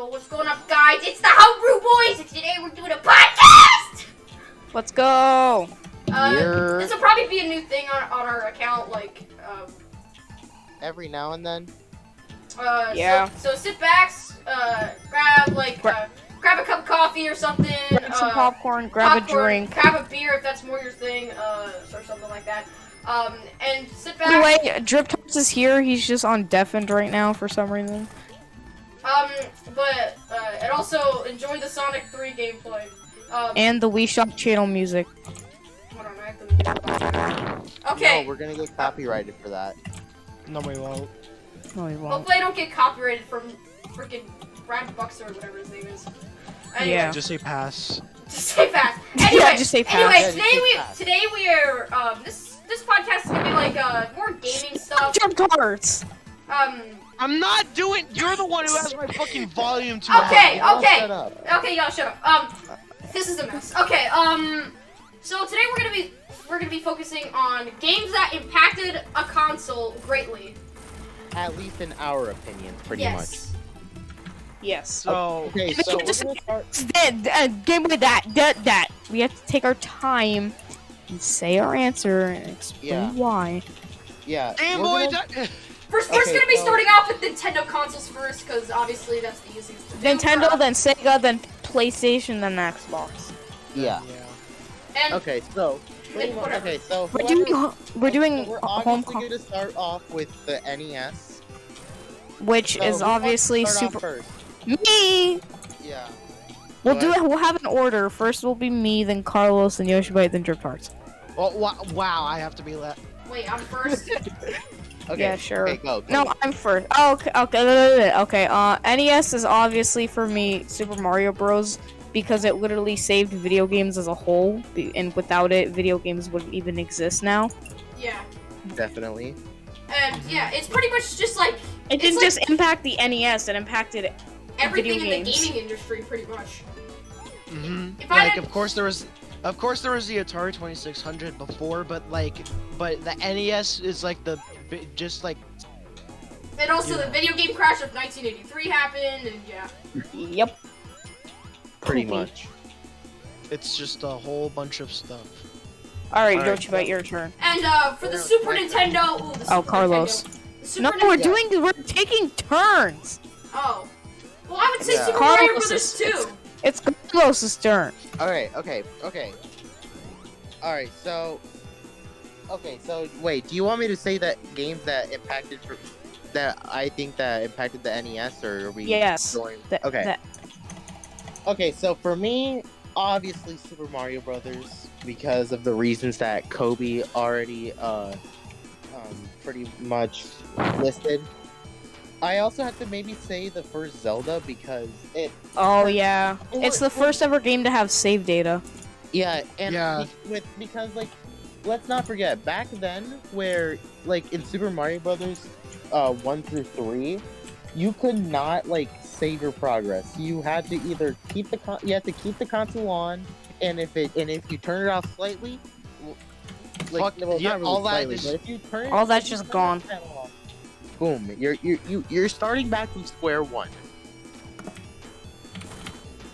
what's going up, guys? It's the Homebrew Boys, and today we're doing a podcast! Let's go! This will probably be a new thing on our account, like, every now and then. Yeah. So sit back, grab a cup of coffee or something. Grab some popcorn, grab a drink. Grab a beer if that's more your thing, or something like that. And sit back. By the way, Drip Tarts is here. He's just on deafened right now for some reason. And also enjoy the Sonic 3 gameplay. And the Wii Shop channel music. Hold on, I have to mute it. Okay. No, we're gonna get copyrighted for that. No, we won't. No, we won't. Hopefully I don't get copyrighted from freaking Brad Buxer or whatever his name is. Anyway, Yeah. Just say pass. Just say fast. Anyway, Yeah, just say fast. Anyway, Yeah, just say fast. today we are this podcast is gonna be like more gaming stuff. Drip Tarts! I'm not doing. You're the one who has my fucking volume too Okay, high. okay. Shut up. Okay, y'all shut up. This is a mess. Okay, so today we're gonna be focusing on games that impacted a console greatly. At least in our opinion, pretty Yes. Yes. So Okay, We so can't just we're gonna start. game with that. We have to take our time and say our answer and explain Yeah. why. Yeah. Game we're Boy. gonna- We're Okay, gonna be so- starting off with Nintendo consoles first, because obviously that's the easiest to do. Nintendo, then Sega, then PlayStation, then Xbox. Yeah. And Okay, so. pretty much- whatever. Okay, so. We're whoever- doing We're home obviously gonna start off with the NES. which So is who wants to obviously start off super. first? Me. Yeah. We'll Go do ahead. it. We'll have an order. First will be me, then Carlos, then Yoshibyte, then Drip Tarts. Oh, wow, I have to be let. wait, I'm first. Okay. Yeah, sure. Okay, go. No, I'm first. Oh, okay. NES is obviously for me Super Mario Bros. Because it literally saved video games as a whole, and without it, video games wouldn't even exist now. Yeah. Definitely. And yeah, it's pretty much just like It didn't like just impact the NES; it impacted everything video in the games. gaming industry, pretty much. Mm-hmm. If I Like, didn't- of course there was the Atari 2600 before, but the NES is like just like. And also Yeah. the video game crash of 1983 happened, and yeah. Yep. Pretty Poopy. much. It's just a whole bunch of stuff. All right, Alright, Yoshibyte, your turn. And for the Super Nintendo. Ooh, the Super Carlos. Nintendo. The No, Super we're Yeah. taking turns. Oh. Well, I would say Yeah. Super Mario Carlos Brothers is- 2. It's Carlos's turn. Okay. Alright, so. Okay, so wait, do you want me to say that games that impacted that I think that impacted the NES, or are we Yes. going? Th- Okay. that- Okay, so for me, obviously Super Mario Brothers, because of the reasons that Kobe already pretty much listed. I also have to maybe say the first Zelda because it. Oh yeah, it's the first ever game to have save data. Yeah, and Yeah. because like, let's not forget back then where like in Super Mario Brothers, 1 through 3, you could not like save your progress. You had to either keep the console on, and if you turn it off slightly, Fuck, well, yeah, not really all that slightly, is- but if you turn All that's if you just turn gone. the panel off, boom, you're starting back from square one.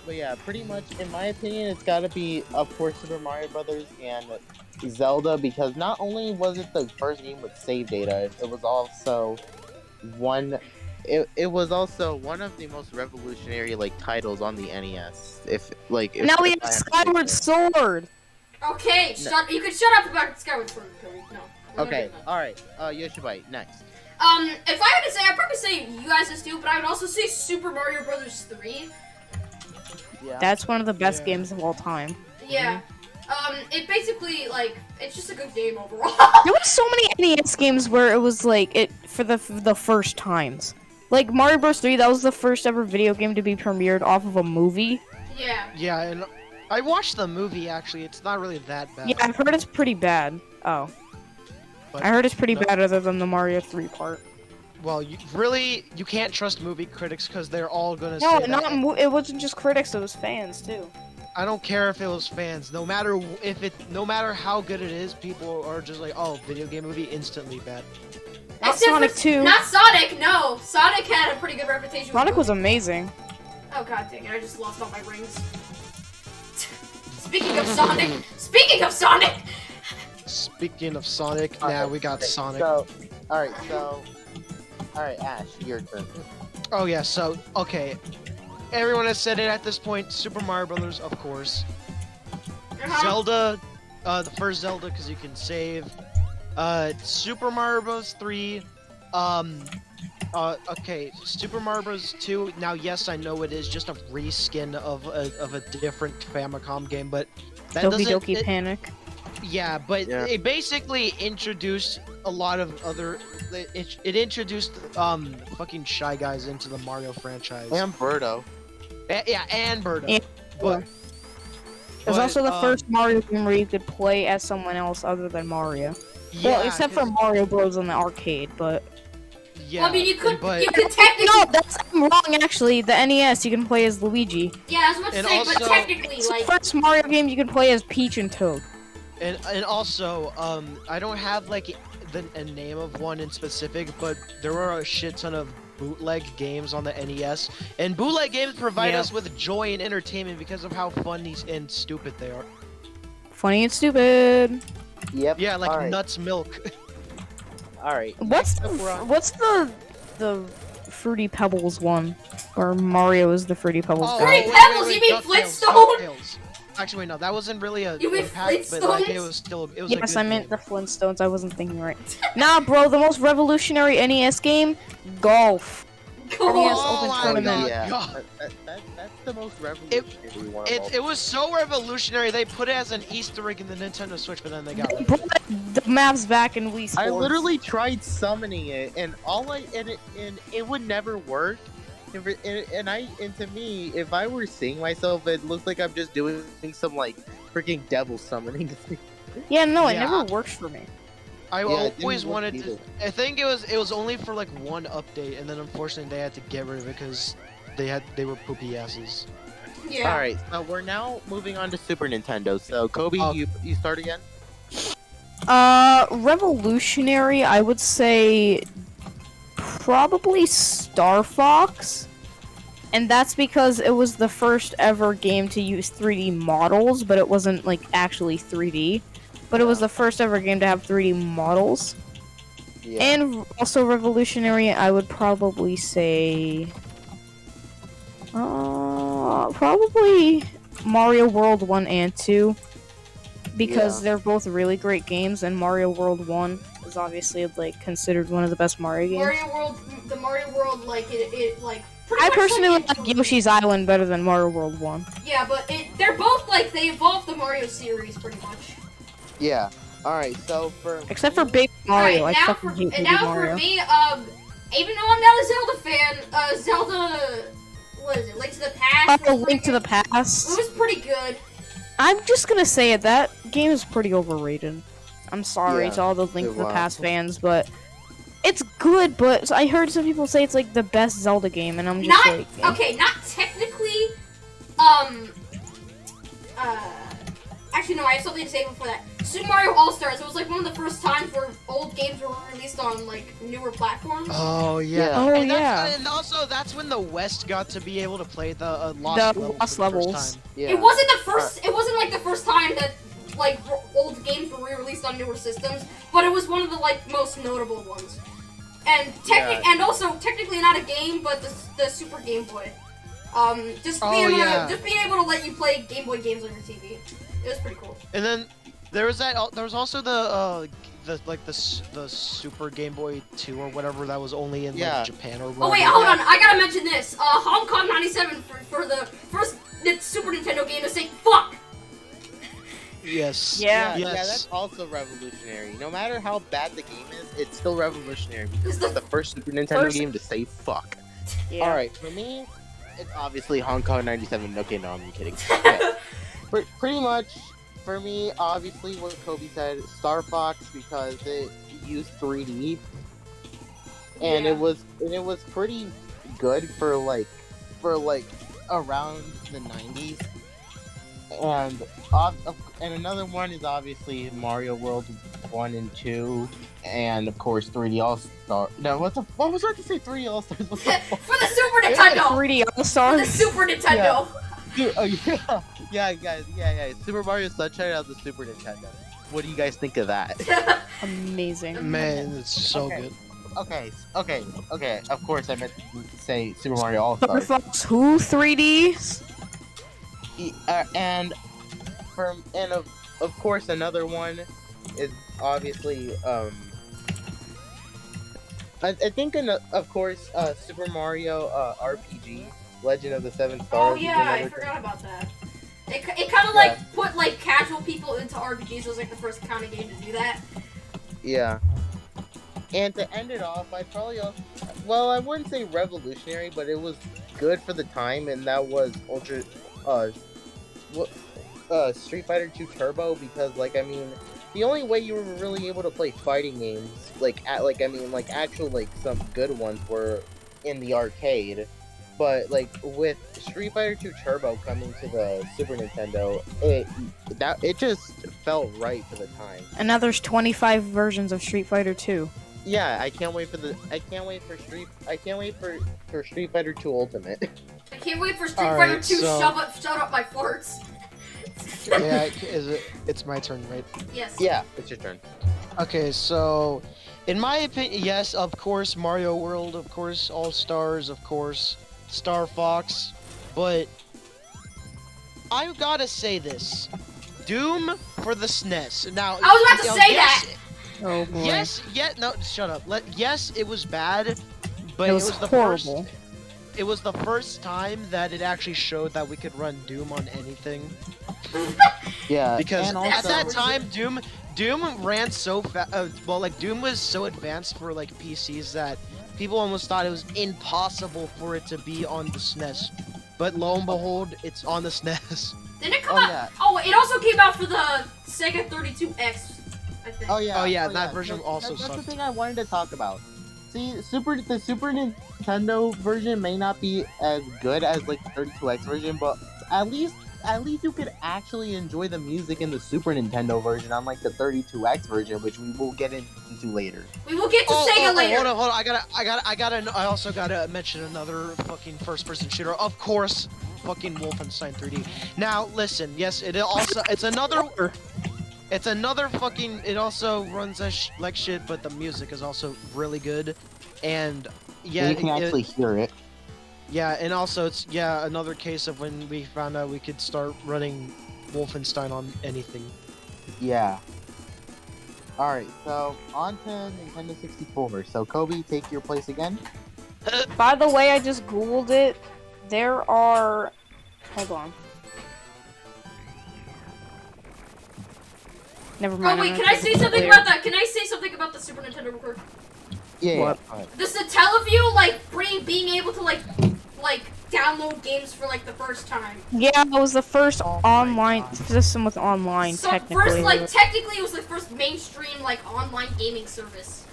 But yeah, pretty much in my opinion, it's got to be of course Super Mario Brothers and Zelda, because not only was it the first game with save data, it was also one. It was also one of the most revolutionary like titles on the NES. Now we if I have have to Skyward say so. Sword. Okay, you can shut up about Skyward Sword, Cody. No. we're not Okay, doing that. all right. Yoshibyte next. If I had to say, I'd probably say you guys do, but I would also say Super Mario Brothers 3. Yeah. That's one of the best Yeah. games of all time. Yeah. It basically, like, it's just a good game overall. There were so many NES games where it was like it for the first times. Like Mario Bros. 3, that was the first ever video game to be premiered off of a movie. Yeah. Yeah, and I watched the movie. Actually, it's not really that bad. Yeah, I've heard it's pretty bad. Oh, But I heard it's pretty no- bad other than the Mario 3 part. Well, you can't trust movie critics because they're all gonna No, say that. it wasn't just critics; it was fans too. I don't care if it was fans. No matter how good it is, people are just like, oh, video game movie instantly bad. Not Except Sonic for, 2. Not Sonic, no. Sonic had a pretty good reputation. Sonic was amazing. Oh god dang it, I just lost all my rings. Speaking of Sonic! Speaking of Sonic! Speaking of Sonic, now we got Sonic. So, alright, Ash, your turn. Oh yeah, so okay. Everyone has said it at this point. Super Mario Brothers, of course. Zelda, the first Zelda, because you can save. Super Mario Bros. 3. Okay, Super Mario Bros. 2. Now, yes, I know it is just a reskin of a different Famicom game, but that Doki doesn't. Doki Panic. Yeah, but Yeah. it basically introduced a lot of other. It introduced fucking Shy Guys into the Mario franchise. And Birdo. Yeah, and Birdo. And- But It was also the um, first Mario game where you could play as someone else other than Mario. Well, except for 'cause- Mario Bros. On the arcade, but... Yeah, Well, I mean, you could but technically. No, I'm wrong, actually. The NES, you can play as Luigi. Yeah, I was about to And say, also- but technically, It's like. the first Mario game you can play as Peach and Toad. and also I don't have like a name of one in specific, but there were a shit ton of bootleg games on the NES, and bootleg games provide Yeah. us with joy and entertainment because of how funny and stupid they are. Funny and stupid. Yep. Yeah, like Alright. Nuts Milk. Alright. What's next up we're on- the Fruity Pebbles one? Where Mario is the Fruity Pebbles Oh, guy. Fruity Pebbles, you mean DuckTales, Flintstone? DuckTales. Actually, wait, no, that wasn't really a You mean impact, but like it Flintstones? was still it was Yes, a I good meant game. the Flintstones. I wasn't thinking right. Nah, bro, the most revolutionary NES game? Golf. NES Cool. Open Oh my Tournament. Yeah, God. that's the most revolutionary one. of all. It was so revolutionary. They put it as an Easter egg in the Nintendo Switch, but then they got rid of it. Brought the maps back in Wii Sports. I literally tried summoning it, and it would never work. And to me, if I were seeing myself, it looked like I'm just doing some like freaking devil summoning. Yeah, no, it Yeah. never works for me. I Yeah, it didn't always work wanted either. to. I think it was only for like one update, and then unfortunately they had to get rid of it because they were poopy asses. Yeah. All right, so we're now moving on to Super Nintendo. So Kobe, Oh. you start again. Revolutionary, I would say probably Star Fox. And that's because it was the first ever game to use 3D models, but it wasn't like actually 3D. But it was the first ever game to have 3D models. Yeah. And also revolutionary, I would probably say probably Mario World 1 and 2. Because Yeah. they're both really great games, and Mario World 1 is obviously like considered one of the best Mario games. The Mario World, like it like. Pretty I much, personally like, like Yoshi's Island better than Mario World 1. Yeah, but they're both like they evolved the Mario series pretty much. Yeah. All right. So for Except for Baby Mario, Alright, I now fucking for hate Baby and now Mario. for me, even though I'm not a Zelda fan, Zelda, what is it? Link to the Past. Oh, was Link to pretty the good. Past. It was pretty good. I'm just gonna say it, that game is pretty overrated. I'm sorry Yeah, to all the Link it to the was. Past fans, but it's good, but I heard some people say it's like the best Zelda game, and I'm just Not like... eh. okay, not technically. Actually, no. I have something to say before that. Super Mario All Stars. It was like one of the first times where old games were released on like newer platforms. Oh Yeah. Oh, and yeah. And also that's when the West got to be able to play the Lost The Levels Lost for the first Levels. time. yeah. It wasn't the first. It wasn't like the first time that like old games were re-released on newer systems, but it was one of the like most notable ones. And and also technically not a game, but the Super Game Boy. Just being able to let you play Game Boy games on your TV. It was pretty cool. And then there was also the Super Game Boy 2 or whatever that was only in Yeah. like Japan or whatever. Oh wait, hold on. I gotta mention this. Hong Kong '97 for the first Super Nintendo game to say fuck. Yes. Yeah. Yeah, Yes. that's also revolutionary. No matter how bad the game is, it's still revolutionary because it's the first Super Nintendo game to say fuck. Yeah. All right, for me, it's obviously Hong Kong '97. Okay, no, I'm kidding. Yeah. Pretty much, for me, obviously, what Kobe said, Star Fox, because it used 3D, and Yeah. it was pretty good for like around the '90s. And another one is obviously Mario World 1 and 2, and of course 3D All Star. No, what was I to say? 3D All Stars. For the Super Nintendo. 3D All For the Stars. Super Nintendo. Dude, oh yeah, guys, yeah. Super Mario Sunshine on the Super Nintendo. What do you guys think of that? Amazing. Man, it's so Okay. good. Okay. Of course, I meant to say Super Mario All Star Stars. Fox Who 3D? And of course another one is obviously I think of course Super Mario RPG Legend of the Seven Stars. Oh yeah, I forgot about that. It kind of like put like casual people into RPGs. It was like the first kind of game to do that. Yeah. And to end it off, I wouldn't say revolutionary, but it was good for the time, and that was Street Fighter 2 Turbo, because the only way you were really able to play fighting games actual some good ones were in the arcade. But with Street Fighter 2 Turbo coming to the Super Nintendo, it just felt right for the time. And now there's 25 versions of Street Fighter 2. Yeah, I can't wait for Street Fighter 2 Ultimate. I can't wait for Street Alright, Fighter 2 so- shut up my farts. Yeah, it's my turn, right? Yes. Yeah, it's your turn. Okay, so in my opinion, yes, of course, Mario World, of course, All Stars, of course, Star Fox, but I gotta say this: Doom for the SNES. Now, I was about to say yes, that. Oh boy. No, shut up. Yes, it was bad, but it was the horrible. It was the first time that it actually showed that we could run Doom on anything. Yeah, Because and at also, that time, Doom ran so fast. Doom was so advanced for PCs that people almost thought it was impossible for it to be on the SNES. But lo and behold, it's on the SNES. Didn't it come out? yeah. Oh, it also came out for the Sega 32X, I think. Oh yeah, that version also That's the sucked. thing I wanted to talk about. See, the Super Nintendo version may not be as good as the 32X version, but at least you could actually enjoy the music in the Super Nintendo version, unlike the 32X version, which we will get into later. We will get to Sega later. Hold on. I also gotta mention another fucking first-person shooter. Of course, fucking Wolfenstein 3D. Now, listen. Yes, it also runs like shit, but the music is also really good, and yeah, you can actually hear it. Yeah, and also it's another case of when we found out we could start running Wolfenstein on anything. Yeah. Alright, so on to Nintendo 64. So Kobe, take your place again. By the way, I just googled it. There are... Hold on. Never mind. Oh wait, I'm can gonna I say take it something later. about that? Can I say something about the Super Nintendo record? Yeah. What? Yeah. The Satellaview, being able to download games for the first time. Yeah, it was the first online system with online, So technically. technically it was the first mainstream online gaming service.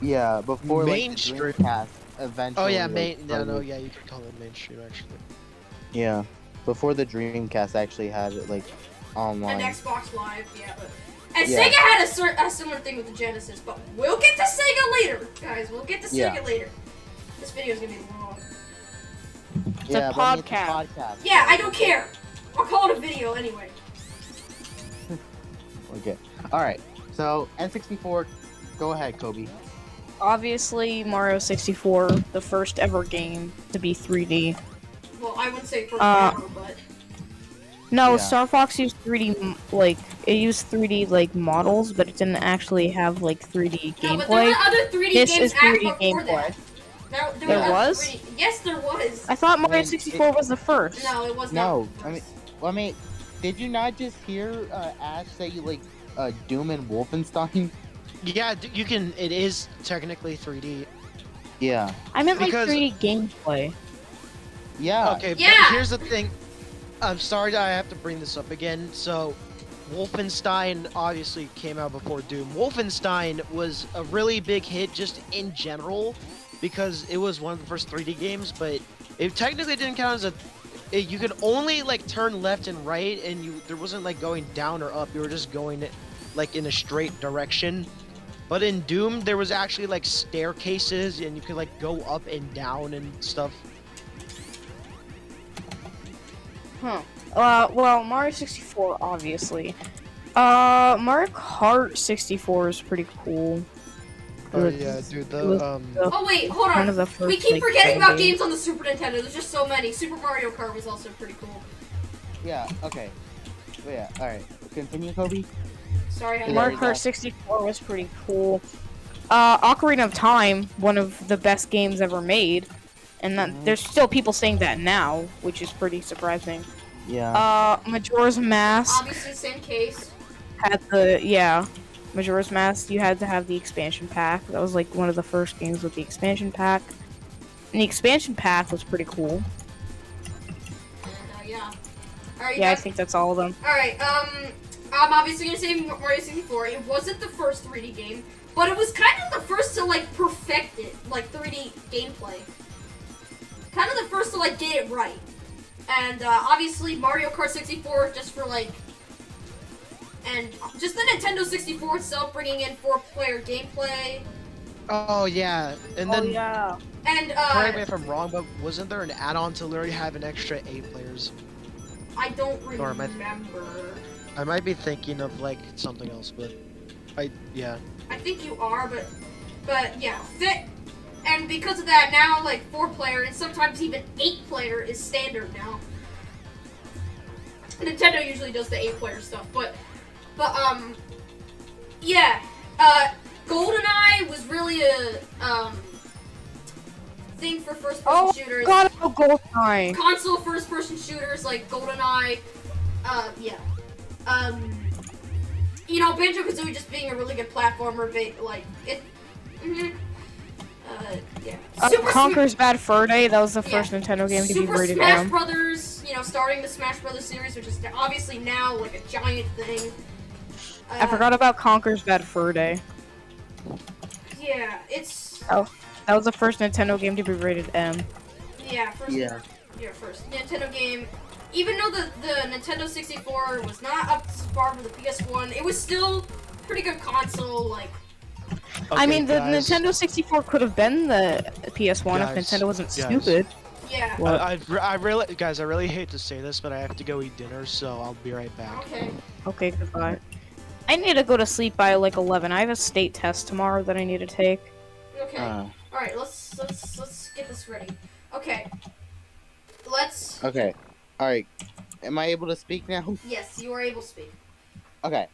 Yeah, before Mainstream. the Dreamcast eventually. Oh yeah, started- you could call it mainstream actually. Yeah, before the Dreamcast actually had it online. And Xbox Live, yeah. And Yeah. Sega had a similar thing with the Genesis, but we'll get to Sega later, guys. We'll get to Sega later. This video's gonna be long. It's a but it's podcast. Yeah, I don't care. I'll call it a video anyway. Okay. All right. So N64, go ahead, Kobe. Obviously, Mario 64, the first ever game to be 3D. Well, I wouldn't say first ever, but No, Yeah. Star Fox used 3D, it used 3D, models, but it didn't actually have, 3D no, but there gameplay. were other 3D This games is 3D before gameplay. that. There There other was? 3D Yes, there was. I thought Mario When 64 was the first. No, it was not. No, the I first. mean, did you not just hear Ash say Doom and Wolfenstein? Yeah, you can. It is technically 3D. Yeah. I meant, Because- 3D gameplay. Yeah. Okay, Yeah. but here's the thing. I'm sorry that I have to bring this up again. So, Wolfenstein obviously came out before Doom. Wolfenstein was a really big hit just in general because it was one of the first 3D games, but it technically didn't count as you could only turn left and right, and there wasn't going down or up. You were just going like in a straight direction. But in Doom, there was actually like staircases, and you could like go up and down and stuff. Huh. Well, Mario 64, obviously. Mario Kart 64 is pretty cool. Oh It yeah, was- dude. it was the- Oh wait, hold one on. of the first, We keep like, forgetting about games. games on the Super Nintendo. There's just so many. Super Mario Kart was also pretty cool. Yeah. Okay. But yeah. All right. Continue, Kobe. Sorry, Yeah. I Mario Kart 64 was pretty cool. Ocarina of Time, one of the best games ever made. And that, there's still people saying that now, which is pretty surprising. Yeah. Majora's Mask obviously same case. had Majora's Mask, you had to have the expansion pack. That was like one of the first games with the expansion pack. And the expansion pack was pretty cool. And yeah. Alright, Yeah, I think that's all of them. Alright, I'm obviously gonna say Mario 64. It wasn't the first 3D game, but it was kind of the first to like perfect it, like 3D gameplay. Kind of the first to like get it right. And obviously Mario Kart 64 just for like, and just the Nintendo 64 itself bringing in 4-player gameplay. Oh yeah, and then yeah. And correct me if I'm wrong, but wasn't there an add-on to literally have an extra 8 players? I don't Or am I- remember. I might be thinking of like something else, but yeah. I think you are, but yeah, and because of that, now like 4-player and sometimes even 8-player is standard now. Nintendo usually does the 8-player stuff, but yeah, GoldenEye was really a thing for first-person shooters. God, oh, GoldenEye. Console first-person shooters like GoldenEye, yeah. You know, Banjo-Kazooie just being a really good platformer, like, it, yeah. Conker's Bad Fur Day, that was the Yeah. first Nintendo game to be Super rated Smash M. Brothers, you know, starting the Smash Brothers series, which is obviously now, like, a giant thing. I forgot about Conker's Bad Fur Day. Yeah, it's, That was the first Nintendo game to be rated M. yeah, first Nintendo game. Even though the Nintendo 64 was not up to par with the PS1, it was still pretty good console, like, I mean, the guys. Nintendo 64 could have been the PS1 Guys, if Nintendo wasn't guys. stupid. yeah. What? I really, guys, I really hate to say this, but I have to go eat dinner, so I'll be right back. Okay. Okay, goodbye. I need to go to sleep by like 11. I have a state test tomorrow that I need to take. Okay. Alright, let's get this ready. Okay. Let's, Okay. All right. Am I able to speak now? yes, you are able to speak. Okay.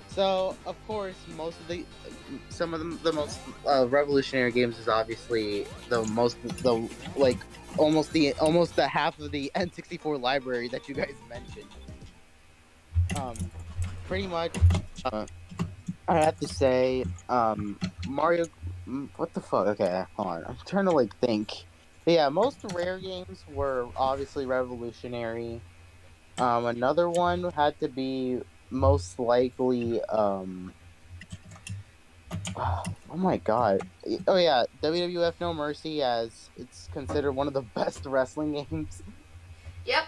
So, of course, some of the most revolutionary games is obviously almost the half of the N64 library that you guys mentioned. Pretty much, I have to say, Mario. What the fuck? Okay, hold on. I'm trying to like think. But yeah, most rare games were obviously revolutionary. Another one had to be most likely oh my god. Oh yeah, WWF No Mercy, as it's considered one of the best wrestling games. Yep.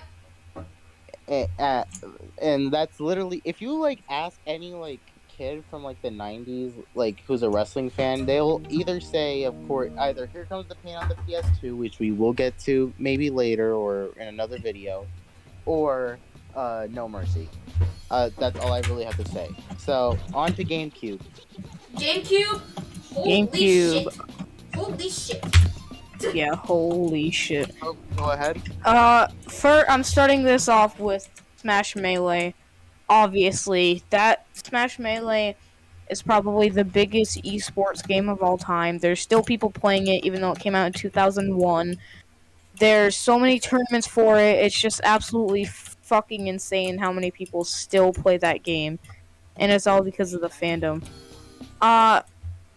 And that's literally, if you like ask any like kid from like the 90s like who's a wrestling fan, they'll either say, of course, either Here Comes the Pain on the PS2, which we will get to maybe later or in another video, or No Mercy. That's all I really have to say. So on to GameCube. GameCube. GameCube. Holy shit. Yeah, holy shit. Oh, go ahead. I'm starting this off with Smash Melee. Obviously, that Smash Melee is probably the biggest esports game of all time. There's still people playing it, even though it came out in 2001. There's so many tournaments for it. It's just absolutely fucking insane how many people still play that game. And it's all because of the fandom.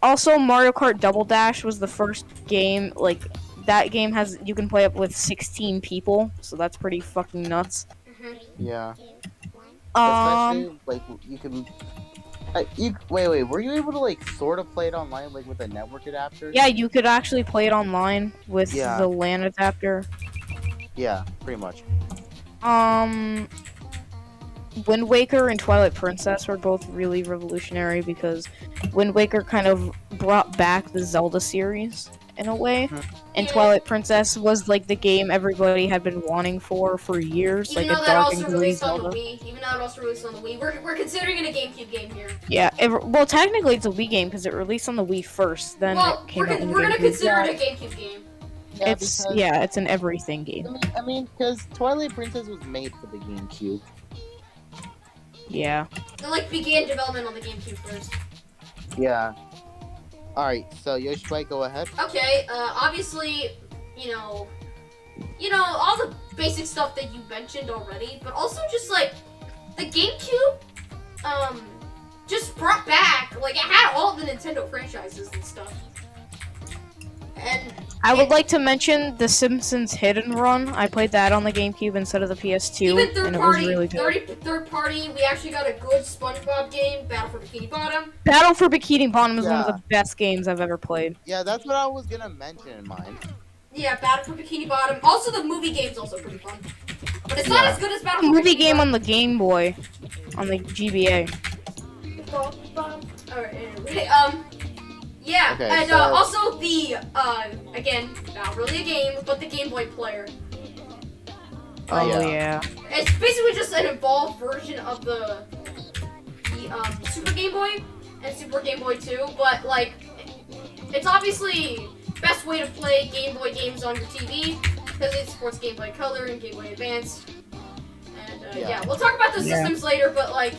Also, Mario Kart Double Dash was the first game, like, that game you can play up with 16 people, so that's pretty fucking nuts. Yeah. Especially, like, you can... wait, were you able to, like, sort of play it online, like, with a network adapter? Yeah, you could actually play it online with the LAN adapter. Yeah, pretty much. Wind Waker and Twilight Princess were both really revolutionary because Wind Waker kind of brought back the Zelda series in a way, and Yeah. Twilight Princess was like the game everybody had been wanting for years, Even like though a that dark also and gritty released on the Zelda. Wii. Even though it also released on the Wii. We're considering it a GameCube game here. Yeah, well, technically it's a Wii game because it released on the Wii first, then Well, it came out on the we're gonna GameCube. consider it a GameCube game. Yeah, It's because, it's an everything game. I mean, because Twilight Princess was made for the GameCube. Yeah. They like began development on the GameCube first. Yeah. Alright, so Yoshibyte, go ahead. Okay, obviously, you know, all the basic stuff that you mentioned already, but also just like the GameCube, just brought back, like, it had all the Nintendo franchises and stuff. And I would like to mention The Simpsons Hit and Run. I played that on the GameCube instead of the PS2, even and it was really good. third party, we actually got a good SpongeBob game, Battle for Bikini Bottom. Battle for Bikini Bottom is one of Yeah. the best games I've ever played. Yeah, that's what I was gonna mention in mine. Yeah, Battle for Bikini Bottom. Also, the movie game's also pretty fun, but it's not Yeah. as good as Battle The for movie Bikini game Bottom. on the Game Boy, on the GBA. Alright, anyway, yeah, Okay, and so- also the, again, not really a game, but the Game Boy player. Oh yeah. yeah. It's basically just an evolved version of the Super Game Boy and Super Game Boy 2, but, like, it's obviously best way to play Game Boy games on your TV, because it supports Game Boy Color and Game Boy Advance. And, yeah, we'll talk about the Yeah. systems later, but, like,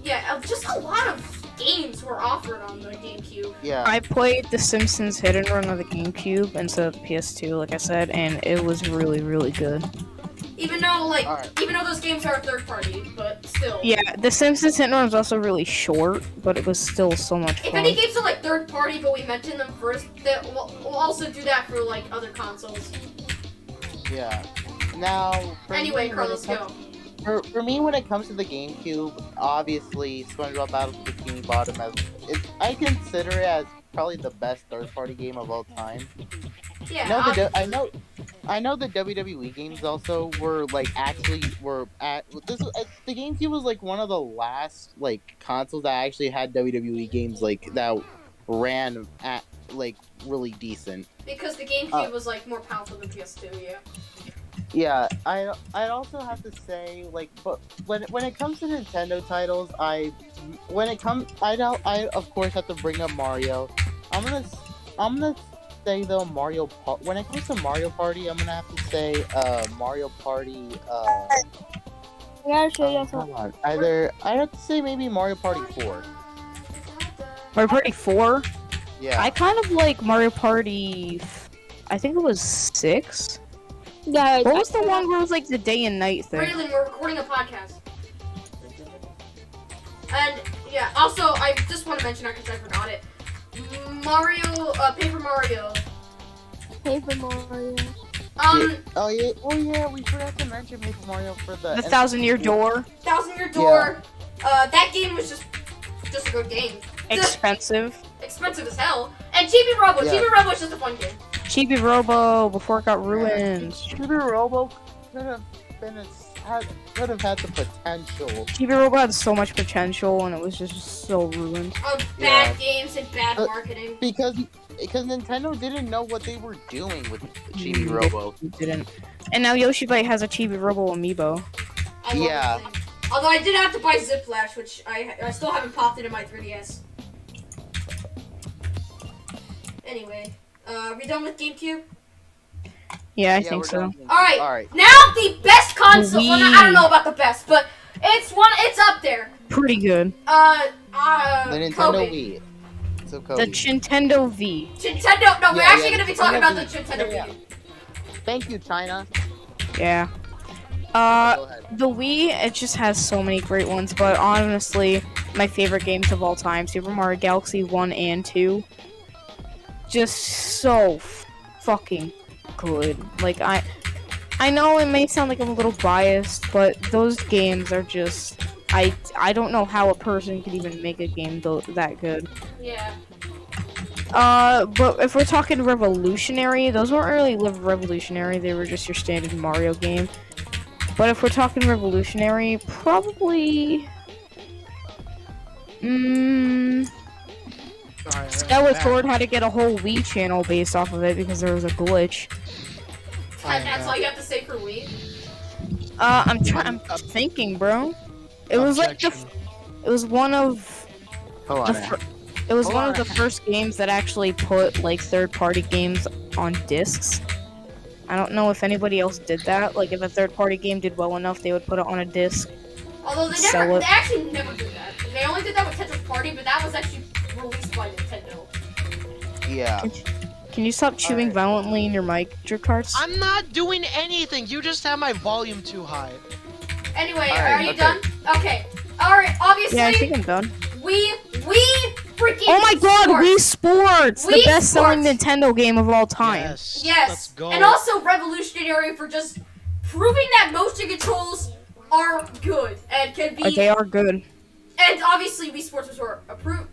yeah, just a lot of games were offered on the GameCube. Yeah. I played The Simpsons Hit and Run on the GameCube instead of the PS2, like I said, and it was really, really good. Even though, like, Alright. even though those games are third party, but still. Yeah, The Simpsons Hit and Run was also really short, but it was still so much If fun. any games are like third party, but we mention them first, that we'll also do that for like other consoles. Yeah. Now, for Anyway, me, when Carlos, it comes- For me, when it comes to the GameCube, obviously SpongeBob Battle for Bikini Bottom, I consider it as probably the best third-party game of all time. Yeah. I know the WWE games also were like the GameCube was like one of the last like consoles that actually had WWE games like that ran at like really decent. Because the GameCube was like more powerful than PS2, yeah. Yeah, I also have to say like, but when it comes to Nintendo titles, I of course have to bring up Mario. I'm gonna say though when it comes to Mario Party, I'm gonna have to say Mario Party. Yeah, sure, yeah, Come on, I have to say maybe Mario Party 4. Mario Party 4? Yeah. I kind of like Mario Party, I think it was 6? yeah. What was the one where it was like the day and night thing? Braylon, we're recording a podcast. And yeah, also I just want to mention, because I forgot it. Paper Mario. Paper Mario. Oh yeah, we forgot to mention Paper Mario for the The Thousand Year Door. Thousand Year Door. That game was just a good game. Expensive. Expensive as hell. And Chibi Robo. Yeah. Chibi Robo is just a fun game. Chibi Robo before it got ruined. Chibi Robo could have had the potential. Chibi Robo had so much potential and it was just so ruined. Bad games and bad marketing. Because Nintendo didn't know what they were doing with Chibi Robo. It didn't. And now Yoshibyte has a Chibi Robo amiibo. I love Yeah. that thing. Although I did have to buy Zip Flash, which I still haven't popped into my 3DS. Anyway, are we done with GameCube? Yeah, I Yeah, think we're so. done. Alright, Alright. now the best console. Wii. Well, I don't know about the best, but it's up there. Pretty good. The Nintendo Kobe. Wii. So The Kobe. Nintendo V. Nintendo. No, we're Yeah, actually yeah, gonna be talking about the Nintendo Nintendo Yeah. Wii. Thank you, China. Yeah. Go ahead. The Wii, it just has so many great ones, but honestly, my favorite games of all time, Super Mario Galaxy 1 and 2. Just so fucking good. Like, I know it may sound like I'm a little biased, but those games are just... I don't know how a person could even make a game that good. Yeah. But if we're talking revolutionary, those weren't really revolutionary, they were just your standard Mario game. But if we're talking revolutionary, probably. Alright, Skeletor had to get a whole Wii channel based off of it because there was a glitch. And that's all you have to say for Wii. I'm thinking, bro. It was like it was one of Hold on. it was one of the first games that actually put like third-party games on discs. I don't know if anybody else did that. Like if a third-party game did well enough, they would put it on a disc. Although they actually never did that. They only did that with Tetris Party, but that was actually released by Nintendo. Yeah. Can you stop chewing violently in your mic, Tarts? I'm not doing anything. You just have my volume too high. Anyway, All right, are you done? Okay. Alright, obviously, Yeah, I think I'm done. we freaking Oh my god, Wii Sports! Wii The best-selling Sports. Nintendo game of all time. Yes. Yes. Let's go. And also revolutionary for just proving that motion controls are good and can be. They are good. And obviously, Wii Sports Resort approved.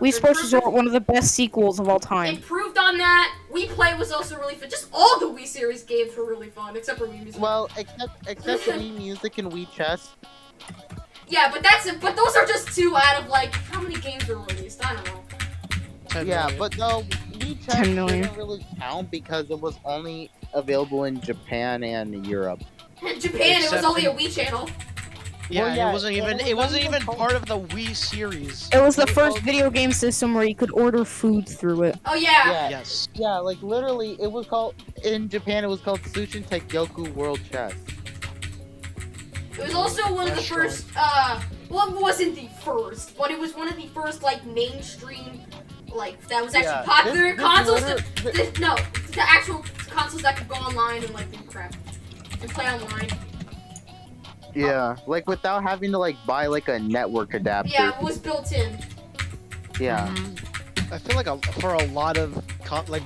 Wii Sports Resort, one of the best sequels of all time. Improved on that. Wii Play was also really fun. Just all the Wii series games were really fun, except for Wii Music. Well, except Wii Music and Wii Chess. Yeah, but those are just 2 out of like how many games were released? I don't know. 10 Yeah, million. but no, Wii Chess 10 million. didn't really count because it was only available in Japan and Europe. In Japan, it was Except only a in- Wii channel. Yeah, Well, yeah, it wasn't even it was even called- part of the Wii series. It was the first video game system where you could order food through it. Oh yeah. Yeah, Yes. yeah, like literally, it was called in Japan. It was called Sushin Tekyoku World Chess. It was also one of the Yeah, sure. first. Well, it wasn't the first, but it was one of the first like mainstream, like that was actually Yeah, popular this consoles. liter- No, the actual consoles that could go online and like do crap and play online. Yeah, like without having to like buy like a network adapter. Yeah, it was built in. Yeah. I feel like for a lot of like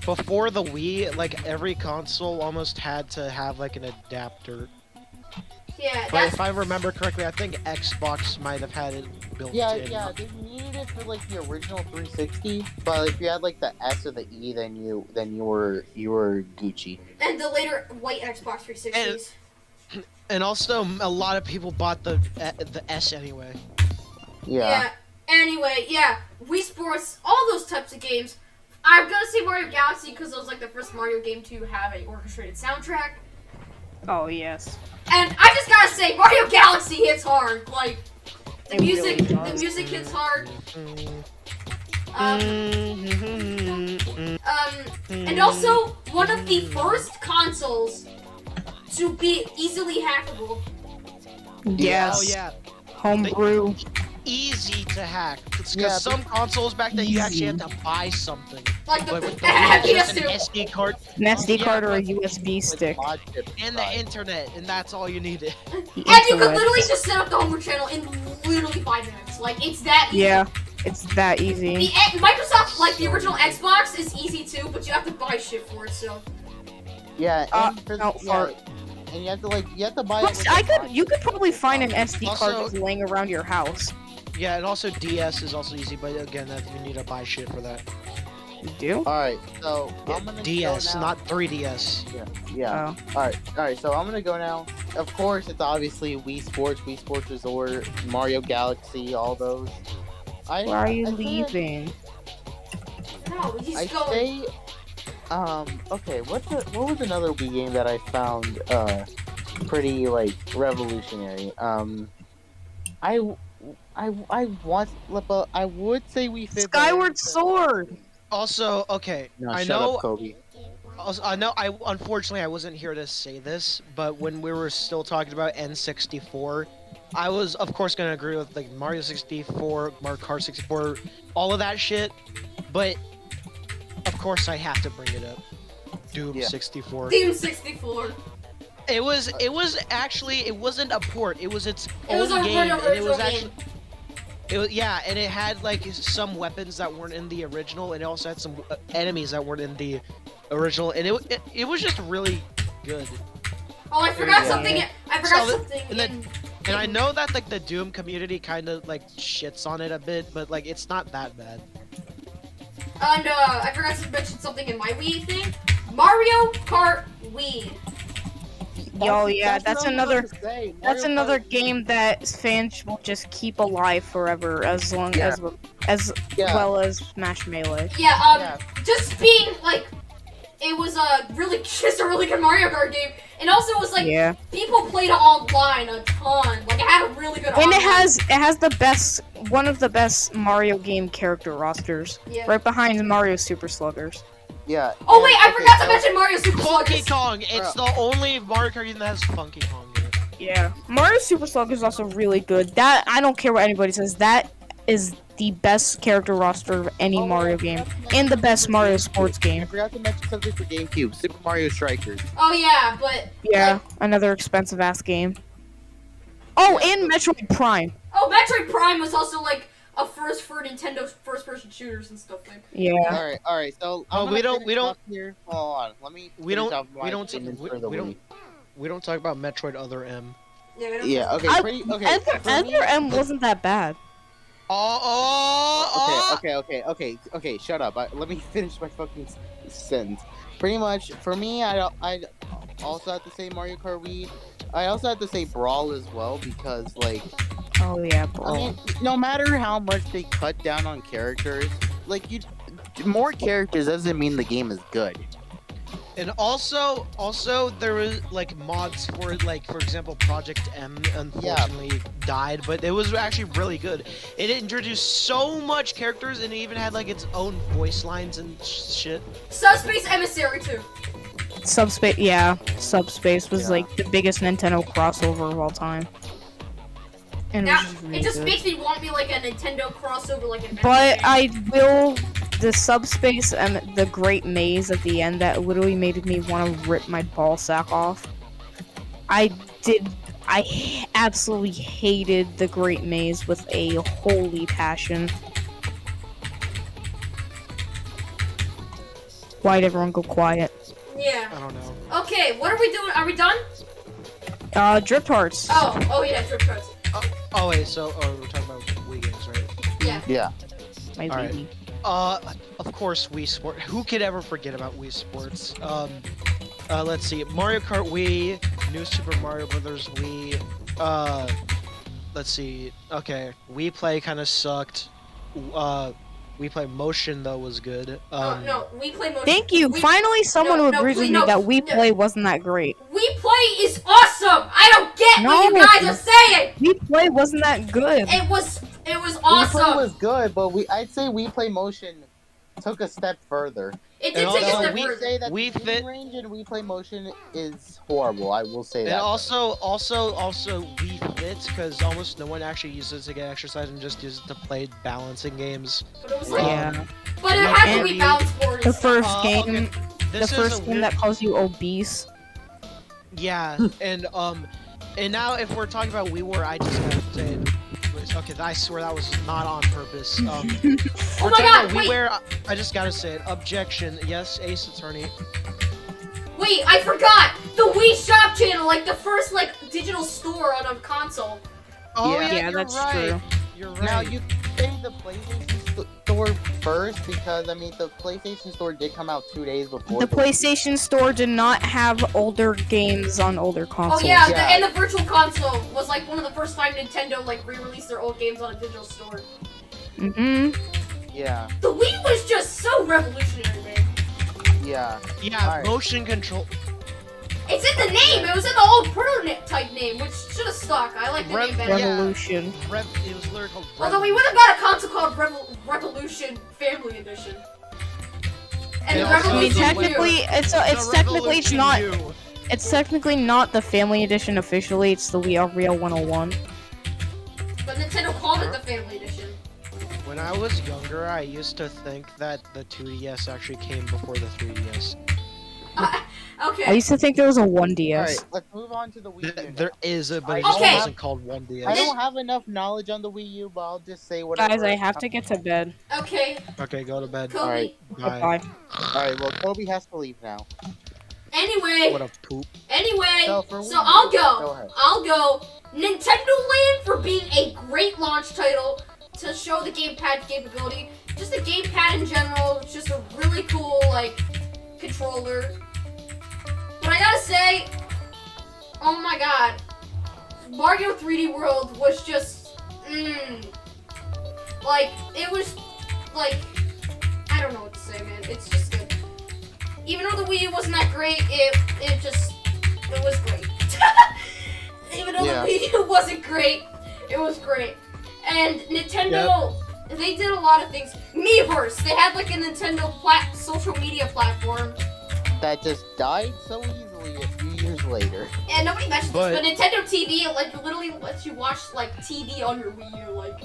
before the Wii, like every console almost had to have like an adapter. Yeah, But that's if I remember correctly, I think Xbox might have had it built Yeah, in. yeah, they needed it for like the original 360, but if you had like the S or the E, then you were Gucci. and the later white Xbox 360s. And also, a lot of people bought the S anyway. Yeah. Anyway, yeah, Wii Sports, all those types of games. I'm gonna say Mario Galaxy because it was like the first Mario game to have a orchestrated soundtrack. Oh, yes. And I just gotta say, Mario Galaxy hits hard. Like the It music, really the does. music hits hard. And also one of the first consoles to be easily hackable. Yes. Oh yeah, Homebrew. easy to hack. Because Yeah, some consoles back then you actually had to buy something. Like the But with the Wii, it's just an PS2. SD card An SD Yeah, card or a but- USB With stick. mod chips and the inside. internet, and that's all you needed. The And you could internet. literally just set up the homework channel in literally 5 minutes. Like it's that easy. Yeah, it's that The easy. Microsoft, like the original Xbox, is easy too, but you have to buy shit for it. So Yeah, and and you have to buy it. Plus, with you could probably find an SD card Also- just laying around your house. Yeah, and also DS is also easy, but again, that you need to buy shit for that. You do? Alright, so I'm gonna DS, go now. not 3DS. Yeah. Oh. Alright, so I'm gonna go now. Of course, it's obviously Wii Sports Resort, Mario Galaxy, all those. Why are you I say- leaving? no, he's I going. say, okay, what was another Wii game that I found, pretty, like, revolutionary? I would say Wii Fit. but- Skyward Sword! Also, okay, No, I shut know. up, Kobe. Also, I know. Unfortunately, I wasn't here to say this, but when we were still talking about N64, I was, of course, gonna agree with like Mario 64, Mario Kart 64, all of that shit. But of course, I have to bring it up. Doom Yeah. 64. Doom 64. It was actually, it wasn't a port. It was its It was own a game, and it original was game. actually. It was, yeah, and it had like some weapons that weren't in the original, and it also had some enemies that weren't in the original, and it was just really good. Oh, I forgot Yeah. something. I forgot So, something. and then- And I know that like the Doom community kind of like shits on it a bit, but like it's not that bad. And I forgot to mention something in my Wii thing. Mario Kart Wii. Yo, yeah, that's what I was another. about to say. That's Mario another Kart- game that fans will just keep alive forever, as long Yeah. as Yeah. well as Smash Melee. Yeah, Yeah. just being like, it was just a really good Mario Kart game, and also it was like Yeah, people played it online a ton. Like it had a really good. and online. it has one of the best Mario game character rosters, Yeah. right behind Mario Super Sluggers. Yeah. Oh wait, I okay, forgot to so- mention Mario Super Funky Sluggers. Kong. It's the only Mario Kart game that has Funky Kong in it. Yeah, Mario Super Sluggers is also really good. That I don't care what anybody says. That is the best character roster of any Oh, Mario I game, forgot to mention and the best something Mario for sports GameCube. I game. forgot to mention something for GameCube. Super Mario Strikers. Oh yeah, but Yeah, another expensive ass game. Oh, and Metroid Prime. Metroid Prime was also like a first for Nintendo's first-person shooters and stuff. Like. Yeah. All right. So Oh, I'm we gonna don't- finish off here. Hold on. Let me. We finish don't- off we my don't- opinions we- for the we Wii. don't- We don't talk about Metroid Other M. Yeah, we don't Yeah. Okay. I- Pretty. Okay. Enter for me- M wasn't that bad. Okay. Shut up. Let me finish my fucking sentence. Pretty much, for me, I also have to say Mario Kart Wii. I also have to say Brawl as well because, like, Oh yeah, bro. I mean, no matter how much they cut down on characters, like more characters doesn't mean the game is good. And also there was like mods for like, for example, Project M unfortunately died, but it was actually really good. It introduced so much characters and it even had like its own voice lines and shit. Subspace Emissary 2. Subspace was like the biggest Nintendo crossover of all time. And Now, was really it just good. makes me want me like a Nintendo crossover, like an. But I will. The subspace and the Great Maze at the end that literally made me want to rip my ball sack off. I absolutely hated the Great Maze with a holy passion. Why'd everyone go quiet? Yeah. I don't know. Okay, what are we doing? Are we done? Drip Tarts. Oh yeah, Drip Tarts. Oh wait, so we're talking about Wii games, right? Yeah. Yeah. My Alright. baby. Of course, Wii Sport. Who could ever forget about Wii Sports? Let's see. Mario Kart Wii, New Super Mario Brothers Wii. Let's see. Okay, Wii Play kind of sucked. Wii Play Motion though was good. No, we play motion. Thank you. We- Finally, someone no, who no, agrees please, with me no, that We no. Play wasn't that great. We play is awesome. I don't get what you No. guys are saying. We Play wasn't that good. It was Wii Play awesome. was good, but I'd say Wii Play Motion took a step further. It And did take a also, step We further. say that Wii the Fit- range in Wii Play Motion is horrible. I will say And that. also Wii Fit, because almost no one actually uses it to get exercise and just uses it to play balancing games. But it was like, Yeah. but it had to And be balance board. The and stuff. first Okay. game, the This is first a game weird- that calls you obese. Yeah, and now if we're talking about Wii War, I just gotta say it. Okay, I swear that was not on purpose. Oh We're my talking God, about wait. WiiWare, I just gotta say it. Objection. Yes, Ace Attorney. Wait, I forgot the Wii Shop channel, like the first like digital store on a console. Oh Yeah. Yeah, you're that's right. true. You're right. Now you say the PlayStation Store first because I mean the PlayStation Store did come out 2 days before. The PlayStation Store did not have older games on older consoles. Oh yeah, Yeah. and the Virtual Console was like one of the first time Nintendo like re-released their old games on a digital store. Mm-hmm. Yeah, The Wii was just so revolutionary, man. yeah. yeah, Alright. motion control. It's in the name. It was in the old prototype name, which should have stuck. I like the Rev- name better. Yeah. Revolution. It was literally called. Although we would have got a console called Revolution Family Edition. And It the also- I mean, Revolution technically, it's The technically it's Revolution not. U. It's technically not the Family Edition officially. It's the Wii Real 101. 2, but Nintendo called it the Family Edition. When I was younger, I used to think that the 2DS actually came before the 3DS. Okay. I used to think there was a All 1DS. right, let's move on to the Wii U. now. There is a, but it I just don't wasn't called I 1DS. don't have enough knowledge on the Wii U, but I'll just say whatever. Guys, I have to get to bed. Okay, Okay, go to bed. Kobe. Alright. Bye. Bye. All right, well, Kobe has to leave now. Anyway, What a poop. so for Wii U, I'll Go go. ahead. I'll go. Nintendo Land for being a great launch title to show the gamepad capability. Just the gamepad in general, it's just a really cool like controller. But I gotta say, oh my god. Mario 3D World was just, like, it was, like, I don't know what to say, man. It's just good. Even though the Wii U wasn't that great, it was great. Even though the Wii U wasn't great, it was great. And Nintendo, they did a lot of things. Miiverse, they had like a Nintendo social media platform. That just died so easily a few years later. And nobody mentions this, but Nintendo TV, like, literally lets you watch, like, TV on your Wii U, like.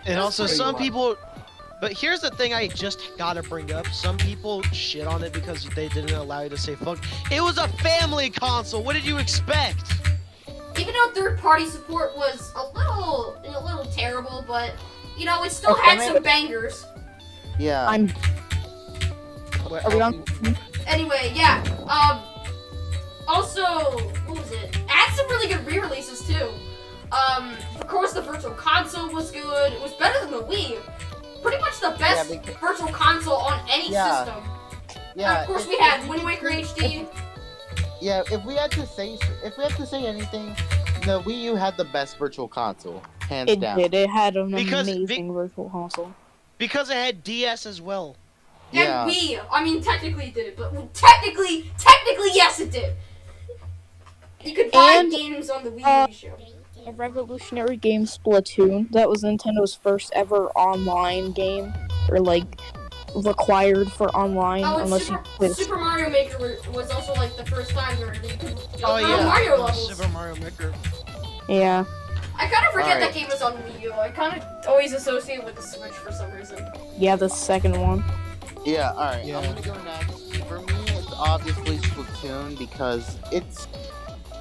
And also some people, but here's the thing I just gotta bring up. Some people shit on it because they didn't allow you to say fuck. It was a family console. What did you expect? Even though third-party support was a little terrible, but you know it still had some bangers. Yeah. Are we on? Anyway, yeah. Also, what was it? It had some really good re-releases too. Of course, the Virtual Console was good. It was better than the Wii. Pretty much the best Virtual Console on any system. Yeah. Of course, we had Wind Waker HD. Yeah, if we had to say anything, the Wii U had the best Virtual Console, hands down. It did. It had an amazing Virtual Console. Because it had DS as well. And Wii. I mean, technically it did, but technically, yes, it did. You could buy games on the Wii U show. A revolutionary game, Splatoon. That was Nintendo's first ever online game, or like required for online, unless you quit. Super Mario Maker was also like the first time where you could Mario levels. Super Mario Maker. Yeah. I kind of forget that game was on Wii U. I kind of always associate it with the Switch for some reason. Yeah, the second one. Yeah, alright. Yeah. I'm gonna go next. For me, it's obviously Splatoon because it's.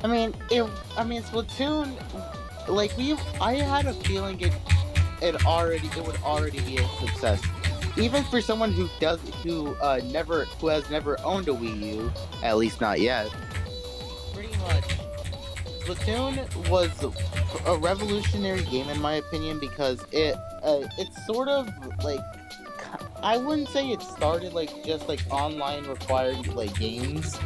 Splatoon. Like I had a feeling it would already be a success, even for someone who has never owned a Wii U, at least not yet. Pretty much, Splatoon was a revolutionary game in my opinion because it's sort of like. I wouldn't say it started like just like online required like games,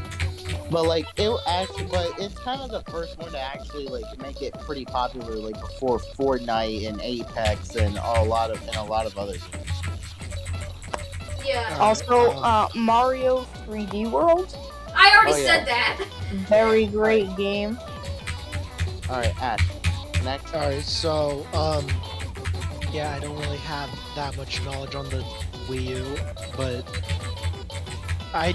but like it's kind of the first one to actually like make it pretty popular like before Fortnite and Apex and a lot of other games. Yeah. Also, Mario 3D World. I already said that. Very great game. All right, Ash. Next. All right, so yeah, I don't really have that much knowledge on the Wii U, but I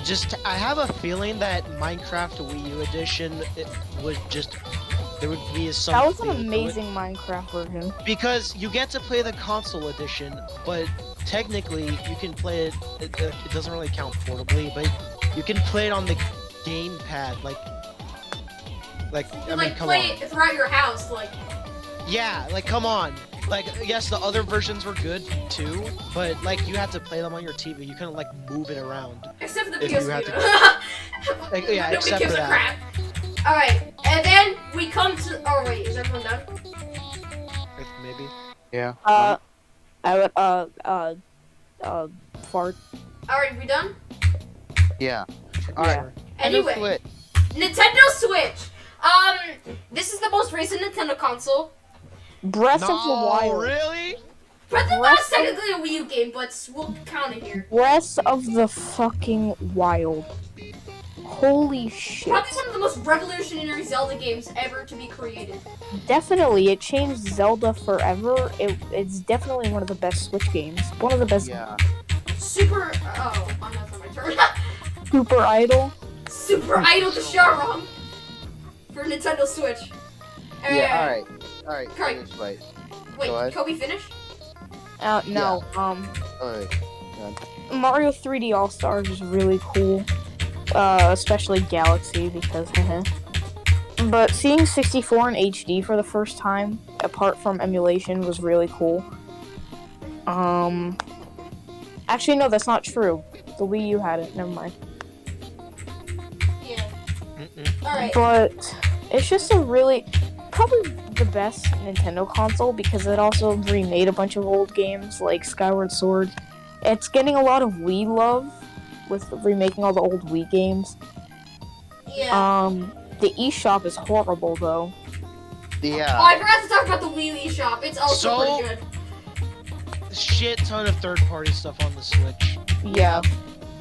have a feeling that Minecraft Wii U edition there would be something. That was an amazing Minecraft version. Because you get to play the console edition, but technically you can play it. It doesn't really count portably, but you can play it on the gamepad, play it throughout your house, like. Yeah, like come on. Like, yes, the other versions were good too, but like you had to play them on your TV. You couldn't like move it around. Except for the PS Vita. Yeah, except for that. Crap. All right, and then we come to. Oh wait, is everyone done? Maybe. Yeah. I would fart. All right, we done? Yeah. All right. Anyway, Nintendo Switch. This is the most recent Nintendo console. Breath of the Wild. Really? Breath of the Wild is technically a Wii U game, but we'll count it here. Breath of the fucking Wild. Holy shit. Probably one of the most revolutionary Zelda games ever to be created. Definitely, it changed Zelda forever. It's definitely one of the best Switch games. One of the best. Yeah. Super. Oh, I'm not on my turn. Super Idol. Super Idol the Sharon for Nintendo Switch. Yeah. All right. Finish, wait, Kobe, finish? No. Yeah. Alright. Mario 3D All Stars is really cool. Especially Galaxy because But seeing 64 in HD for the first time, apart from emulation, was really cool. Actually no, that's not true. The Wii U had it, never mind. Yeah. Alright. But it's just probably the best Nintendo console because it also remade a bunch of old games like Skyward Sword. It's getting a lot of Wii love with remaking all the old Wii games. Yeah. The eShop is horrible though. Yeah. Oh, I forgot to talk about the Wii U eShop. It's also So- pretty good. Shit ton of third-party stuff on the Switch. Yeah.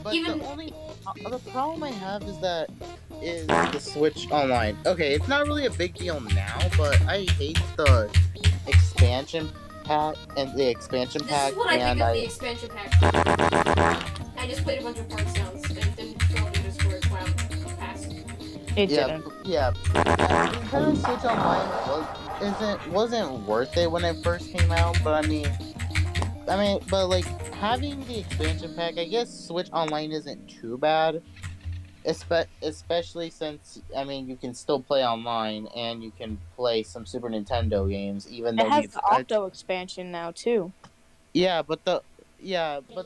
But Even- the problem I have is the Switch Online. Okay, it's not really a big deal now, but I hate the expansion pack and the expansion This pack. is what I think and of the expansion pack. I just played a bunch of Tarts sounds and didn't show up in Discord. Wow, passed. It yeah, didn't. yeah. Nintendo Switch Online wasn't worth it when it first came out, but but like having the expansion pack, I guess Switch Online isn't too bad. Especially since you can still play online and you can play some Super Nintendo games, even It though has the Octo expansion now too. but the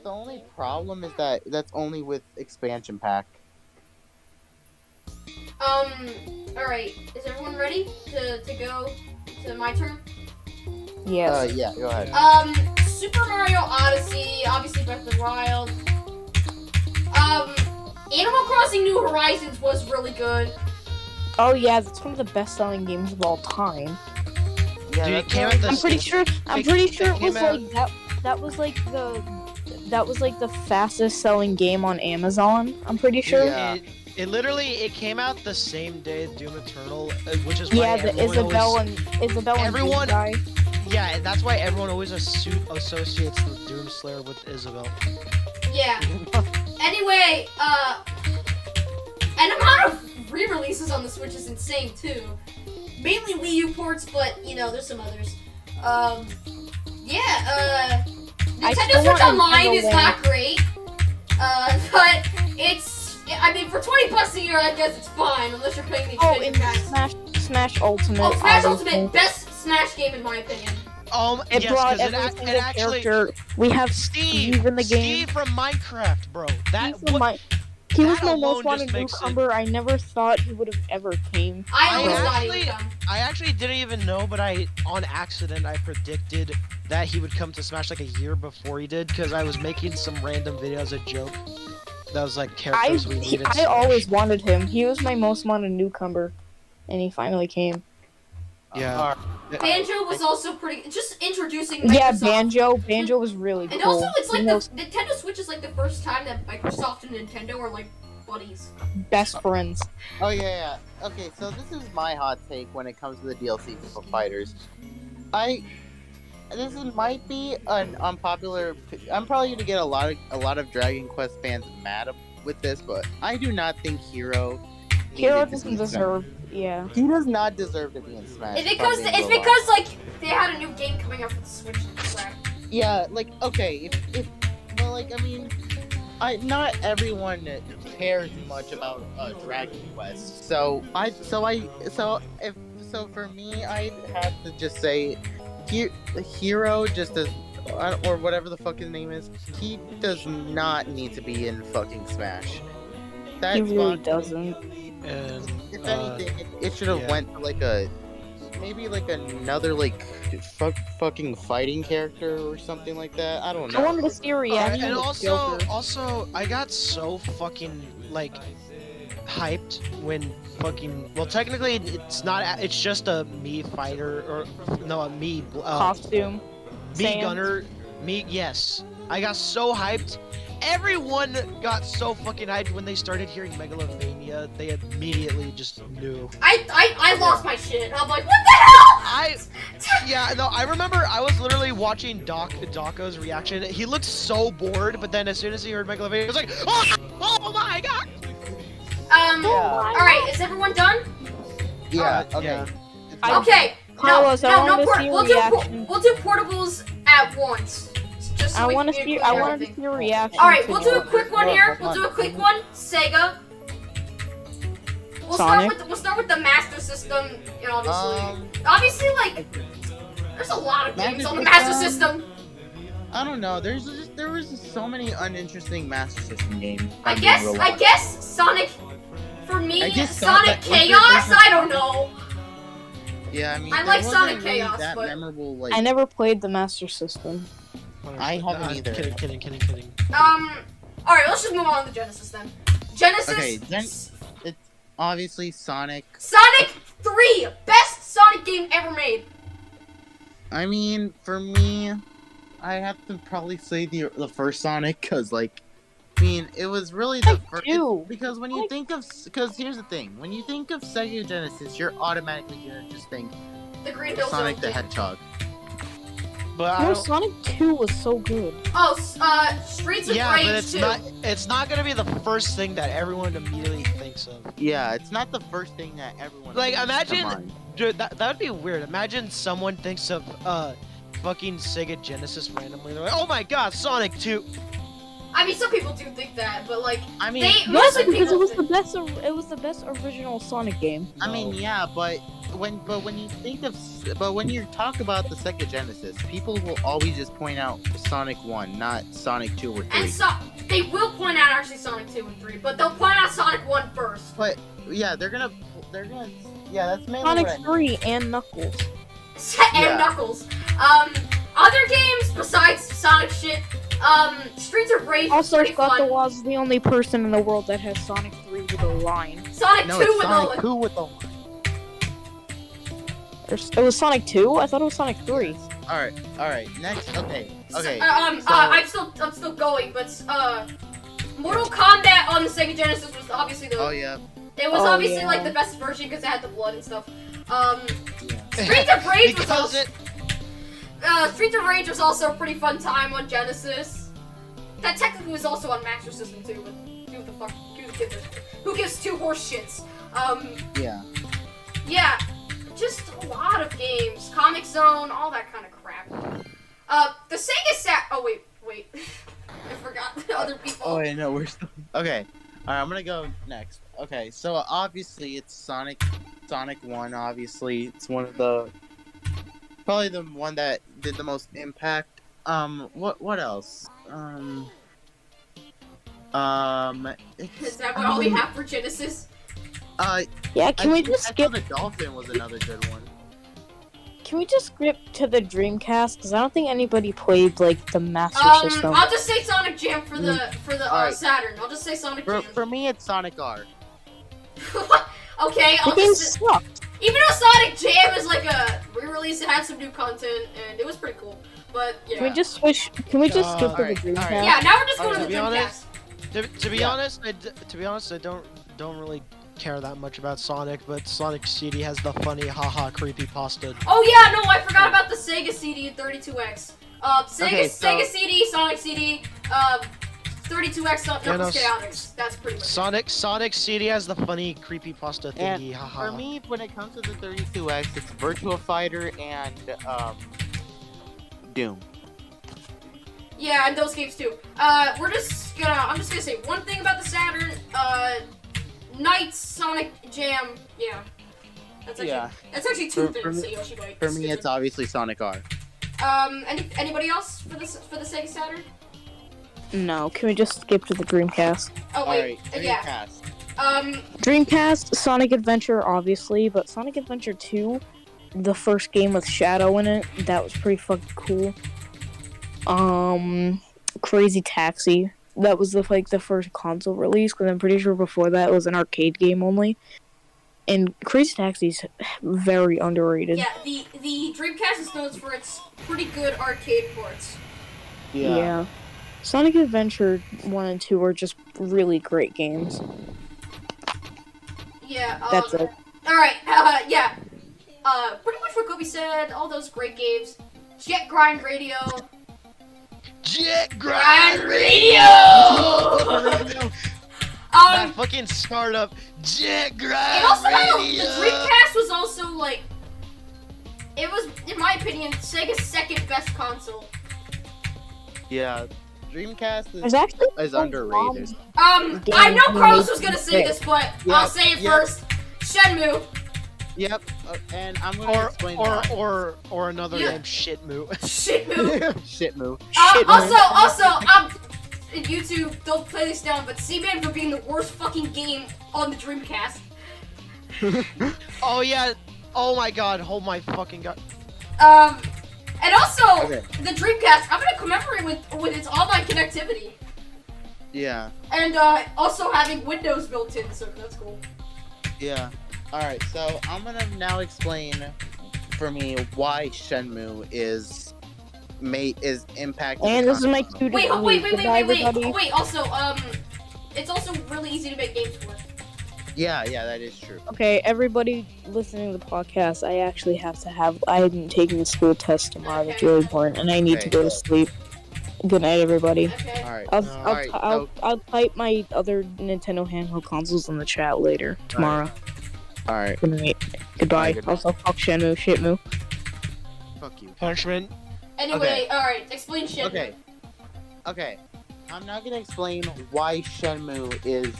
only problem is that that's only with expansion pack. Alright. Is everyone ready to go to my turn? Yes. Yeah, go ahead. Super Mario Odyssey, obviously Breath of the Wild. Animal Crossing New Horizons was really good. Oh yeah, that's one of the best-selling games of all time. Yeah, Dude, it that's came not- out the I'm pretty sure. I'm pretty sure it was came out- like that. That was like the fastest-selling game on Amazon. I'm pretty sure. Yeah. It literally came out the same day as Doom Eternal, which is why Yeah, the everyone Isabelle and everyone- Doom guy. yeah, and that's why everyone always associates the Doom Slayer with Isabelle. Yeah. Anyway, an amount of re-releases on the Switch is insane too. Mainly Wii U ports, but there's some others. Nintendo Switch Online is not great. But for $20 a year, I guess it's fine, unless you're paying the Oh, expansion and pack. Smash Ultimate. Oh, Smash obviously. Ultimate, best Smash game in my opinion. It Yes, brought 'cause every it single actually character. We have Steve in the game. Steve from Minecraft, bro. He was that my alone most just wanted makes it- newcomer. I never thought he would have ever came. I I always thought he actually- would come. I actually didn't even know, but on accident, I predicted that he would come to Smash like a year before he did, because I was making some random video as a joke. That was like characters we needed. in I Smash. always wanted him. He was my most wanted newcomer, and he finally came. Yeah. Banjo was also pretty. Just introducing Yeah, Microsoft. Banjo was really And cool. also, it's like He the was Nintendo Switch is like the first time that Microsoft and Nintendo are like buddies. best friends. Oh yeah. Okay, so this is my hot take when it comes to the DLC for fighters. Might be an unpopular. I'm probably gonna get a lot of Dragon Quest fans mad with this, but I do not think Hero. Hero needed to doesn't be in Smash. deserve. Yeah. He does not deserve to be in Smash. It's if I'm because being real honest. like they had a new game coming out for the Switch. Crap. Yeah, like okay, not everyone cares much about Dragon Quest. So for me, I'd have to just say, Hero just does, or whatever the fuck his name is. He does not need to be in fucking Smash. That's He really fine. doesn't. And If anything, it should have went to another fucking fighting character or something like that. I don't know. I wanted to see a reaction. and with Joker. also, I got so fucking hyped when technically it's not. It's just a Mii fighter a Mii Costume. Mii Sans. gunner. Yes, I got so hyped. Everyone got so fucking hyped when they started hearing Megalovania. They immediately just knew. I lost my shit. I'm like, what the hell? I remember I was literally watching Daco's reaction. He looked so bored, but then as soon as he heard Megalovania, he was like, oh my god! All right, is everyone done? Yeah. Okay. Yeah. Okay. Carlos, I wanted to see a we'll reaction. we'll do portables at once. Just so I we want to can see. include I wanted to everything. see a reaction. All right, to we'll do a Joker. quick one here. We'll do a quick one. Sega. We'll Sonic. start with the Master System. Obviously, there's a lot of games on the Master System. I don't know. There was just so many uninteresting Master System games. I guess Sonic. For me, I guess Sonic Sonic- Chaos. I don't know. Yeah, I there like wasn't Sonic really Chaos, that but- memorable. I never played the Master System. I haven't either. Kidding. All right, let's just move on to Genesis then. Genesis. Okay, obviously Sonic. Sonic 3, best Sonic game ever made. I mean, for me, I have to probably say the first Sonic, because, like, I mean, it was really the first. Two. Because when you think of, because here's the thing, when you think of Sega Genesis, you're automatically gonna just think The Green Hill Sonic Zone the game. Hedgehog. But I No, don't. Sonic 2 was so good. Oh, Streets of Yeah, Rage but it's 2. not. It's not gonna be the first thing that everyone immediately thinks of. Yeah, it's not the first thing that everyone Like, thinks to imagine- mind. Dude, that would be weird. Imagine someone thinks of fucking Sega Genesis randomly. They're like, oh my god, Sonic 2. I mean, some people do think that, but like, I mean, they Yes, mostly because people it was think- the best. It was the best original Sonic game. I mean, yeah, but when you think of, but when you talk about the Sega Genesis, people will always just point out Sonic 1, not Sonic 2 or 3. And so they will point out actually Sonic 2 and 3, but they'll point out Sonic 1 first. But yeah, they're gonna, yeah, that's mainly Sonic what I mean. 3 and Knuckles. And Yeah. Knuckles. Other games besides Sonic shit, Streets of Rage was Also, pretty Scott the fun. Waz the only person in the world that has Sonic 3 with a line. Sonic No, 2 it's with Sonic the 2 with the. It was Sonic 2? I thought it was Sonic 3. Alright, next, okay. So- I'm still going, but Mortal Kombat on the Sega Genesis was obviously the Oh yeah. it was Oh, obviously yeah. like the best version because it had the blood and stuff. Yeah. Streets of Rage was Because also it. Streets of Rage was also a pretty fun time on Genesis. That technically was also on Master System too, but who gives two horse shits? Yeah. Yeah, just a lot of games. Comic Zone, all that kind of crap. The Sega Sat. Oh wait, I forgot the other people. Oh wait, no, we're still. Okay. Alright, I'm gonna go next. Okay, so obviously it's Sonic 1. Obviously, it's one of the probably the one that did the most impact. What else? Is that what all we have for Genesis? Yeah, can we I just thought skip? the Dolphin was another good one. Can we just skip to the Dreamcast? Because I don't think anybody played like the Master System. I'll just say Sonic Jam for the Alright. Saturn. I'll just say Sonic Jam. For me, it's Sonic R. Okay, The I'll game just. sucked. Even though Sonic Jam is like a re-release, it had some new content and it was pretty cool. But yeah. Can we just switch? Can we just skip to the Alright, Dreamcast? alright. Yeah, now we're just going To to be the honest, Dreamcast. To be Yeah. honest, I don't really care that much about Sonic, but Sonic CD has the funny haha creepypasta. Oh yeah, no, I forgot about the Sega CD and 32X. Okay, so- Sega CD, Sonic CD, 32X Knuckles Chaotix. That's pretty much it. Sonic CD has the funny creepypasta And thingy, haha. For me, when it comes to the 32X, it's Virtua Fighter and Doom. Yeah, and those games too. I'm just gonna say one thing about the Saturn. Knights, Sonic Jam. Yeah. That's actually two For things. me- Say Yoshibyte. For me, it's obviously Sonic R. Anybody else for the Sega Saturn? No, can we just skip to the Dreamcast? Oh wait, Alright, yeah. Dreamcast. Dreamcast, Sonic Adventure, obviously, but Sonic Adventure 2, the first game with Shadow in it, that was pretty fucking cool. Crazy Taxi, that was the first console release, because I'm pretty sure before that it was an arcade game only. And Crazy Taxi's very underrated. Yeah, the Dreamcast is known for its pretty good arcade ports. Yeah. Sonic Adventure 1 and 2 are just really great games. Yeah. That's it. All right. Yeah. Pretty much what Kobe said. All those great games. Jet Grind Radio. Jet Grind Grind Radio. That fucking startup Jet Grind And also, the Radio. Dreamcast was also like, it was, in my opinion, Sega's second best console. Yeah. Dreamcast There's actually is underrated. I know Carlos was gonna say this, but I'll Yep, say it yep. first. Shenmue. Yep, and I'm gonna explain why. or another Yeah. name Shitmoo. Shitmove. Shit move. Also, YouTube, don't play this down, but Seaman for being the worst fucking game on the Dreamcast. Oh yeah. Oh my god. Oh my fucking god. And also, Okay. the Dreamcast, I'm gonna commemorate with its online connectivity. Yeah. And, also having Windows built in, so that's cool. Yeah. Alright, so I'm gonna now explain for me why Shenmue is impacted the And this is my content. cue to Wait, leave. wait. Goodbye, everybody. Wait. Also, it's also really easy to make games for. Yeah, that is true. Okay, everybody listening to the podcast, I'm taking a school test tomorrow. That's really important, and I need to Okay. go to sleep. Good night, everybody. Okay. Alright. Alright, I'll type my other Nintendo handheld consoles in the chat later tomorrow. Alright. Good night. Goodbye. Good night. Also, fuck Shenmue, shitmue. Fuck you. punishment. Anyway, Okay. alright, explain shit. Okay. I'm not gonna explain why Shenmue is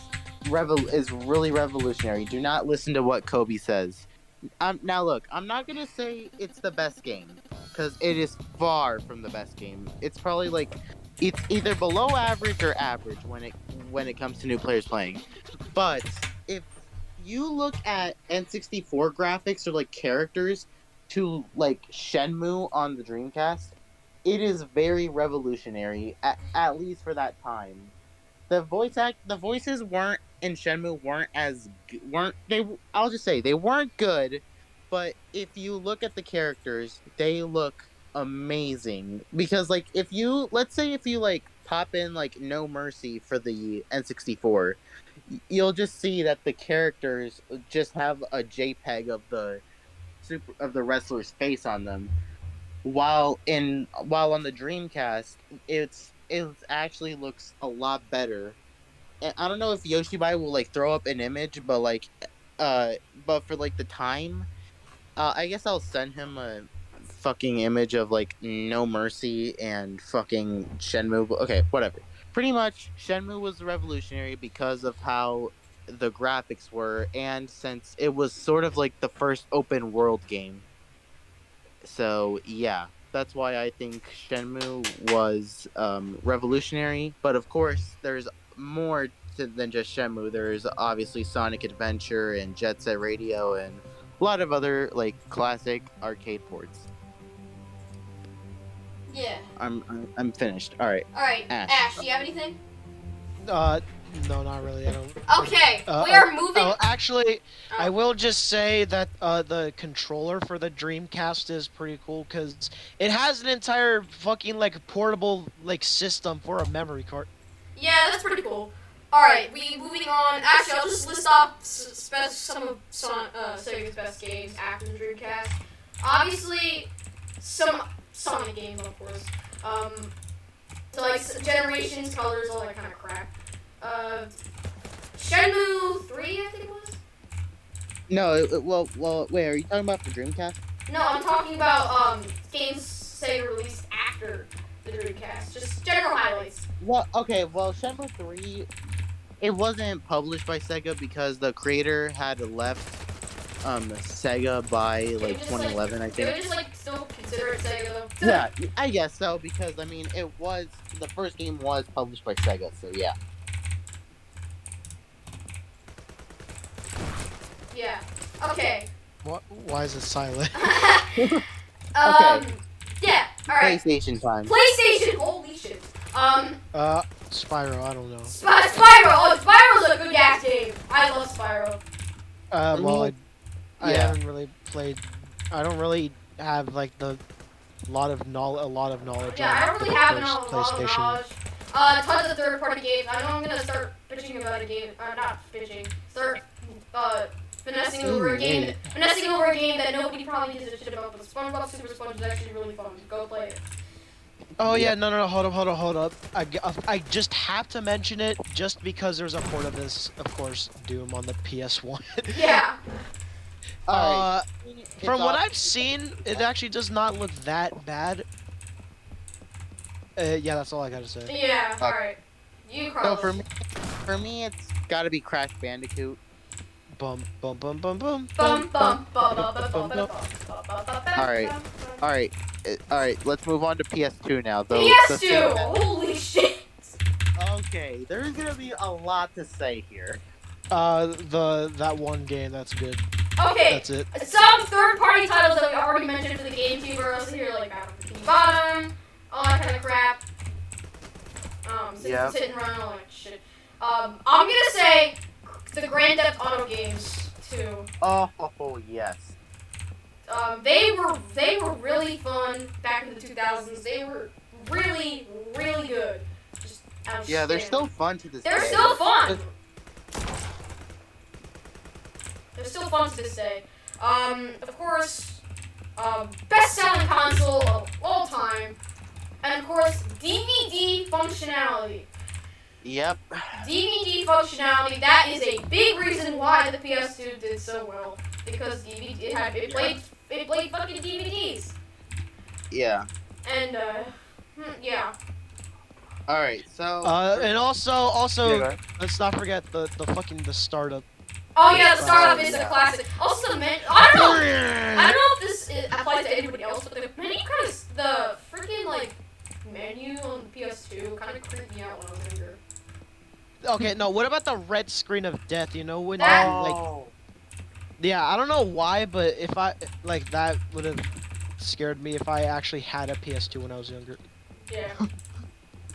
really revolutionary. Do not listen to what Kobe says. Now look, I'm not gonna say it's the best game, because it is far from the best game. It's probably like it's either below average or average when it comes to new players playing. But if you look at N64 graphics or like characters to like Shenmue on the Dreamcast, it is very revolutionary, at least for that time. The voices weren't in Shenmue I'll just say they weren't good, but if you look at the characters, they look amazing. Because like let's say if you like pop in like No Mercy for the N64, you'll just see that the characters just have a JPEG of the wrestler's face on them. While on the Dreamcast, it actually looks a lot better. And I don't know if Yoshibyte will like throw up an image, but like, but for like the time, I guess I'll send him a fucking image of like No Mercy and fucking Shenmue. Okay, whatever. Pretty much, Shenmue was revolutionary because of how the graphics were, and since it was sort of like the first open world game. So yeah, that's why I think Shenmue was revolutionary. But of course, there's more than just Shenmue. There's obviously Sonic Adventure and Jet Set Radio and a lot of other like classic arcade ports. Yeah. I'm finished. All right. Alright, Ash. do you have anything? No, not really. I don't. Okay, we are moving. Oh, actually, Oh. I will just say that the controller for the Dreamcast is pretty cool because it has an entire fucking like portable like system for a memory card. Yeah, that's pretty cool. Alright, we moving on. Actually, I'll just list off some of Sega's best games after the Dreamcast. Obviously, some Sonic games, of course. So like Generations, Colors, all that kind of crap. Shenmue 3, I think it was? No, well, wait. Are you talking about the Dreamcast? No, I'm talking about games Sega released after the Dreamcast. Just general highlights. Well, okay. Well, Shenmue 3, it wasn't published by Sega because the creator had left Sega by like 2011, I They would think. just like still consider it Sega though. Yeah, I guess so because I mean the first game was published by Sega, so yeah. Yeah. Okay. What? Why is it silent? Yeah. All right. PlayStation time. PlayStation. Holy shit. Spyro. I don't know. Spyro. Oh, Spyro's a good ass game. I love Spyro. Well, I Yeah. haven't really played. I don't really have like a lot of knowledge. Yeah, I on don't really the have first a lot of PlayStation. knowledge. Tons of third-party games. I know I'm gonna start bitching about a game. Not bitching. Start finessing over a game that nobody probably gives a shit about. But SpongeBob Super Sponge is actually really fun. Go play it. Oh yeah, no, hold up. I just have to mention it just because there's a port of this, of course, Doom on the PS1. Yeah. Alright. From what I've seen, it actually does not look that bad. Yeah, that's all I gotta say. Yeah. All right. You, So Carlos. for me, it's got to be Crash Bandicoot. Bum bum bum bum bum. Bum bum bum bum bum bum bum. All right. Let's move on to PS2 now. Though PS2. Holy shit. Okay, there's gonna be a lot to say here. That one game, that's good. Okay. That's it. Some third-party titles that we already mentioned for the GameCube are also here, like Battle for Bikini Bottom, all that kind of crap. Citizens Hit and Run, all that shit. I'm gonna say the Grand Theft Auto games PS2. Oh yes. They were really fun back in the 2000s. They were really, really good. Just outstanding. Yeah, they're still fun to this day. They're still fun. They're still fun to this day. Of course, best-selling console of all time, and of course, DVD functionality. Yep. DVD functionality. That is a big reason why the PS2 did so well, because it played fucking DVDs. Yeah. And yeah. All right. So. And also, Yeah, let's not forget the startup. Oh yeah, the startup is a classic. Also, I don't know if this applies to anybody else, but the freaking like menu on the PS2 kind of creeped me out when I was younger. Okay, no. What about the red screen of death? You know when That- you, like. Yeah, I don't know why, but if I like that would have scared me if I actually had a PS2 when I was younger. Yeah.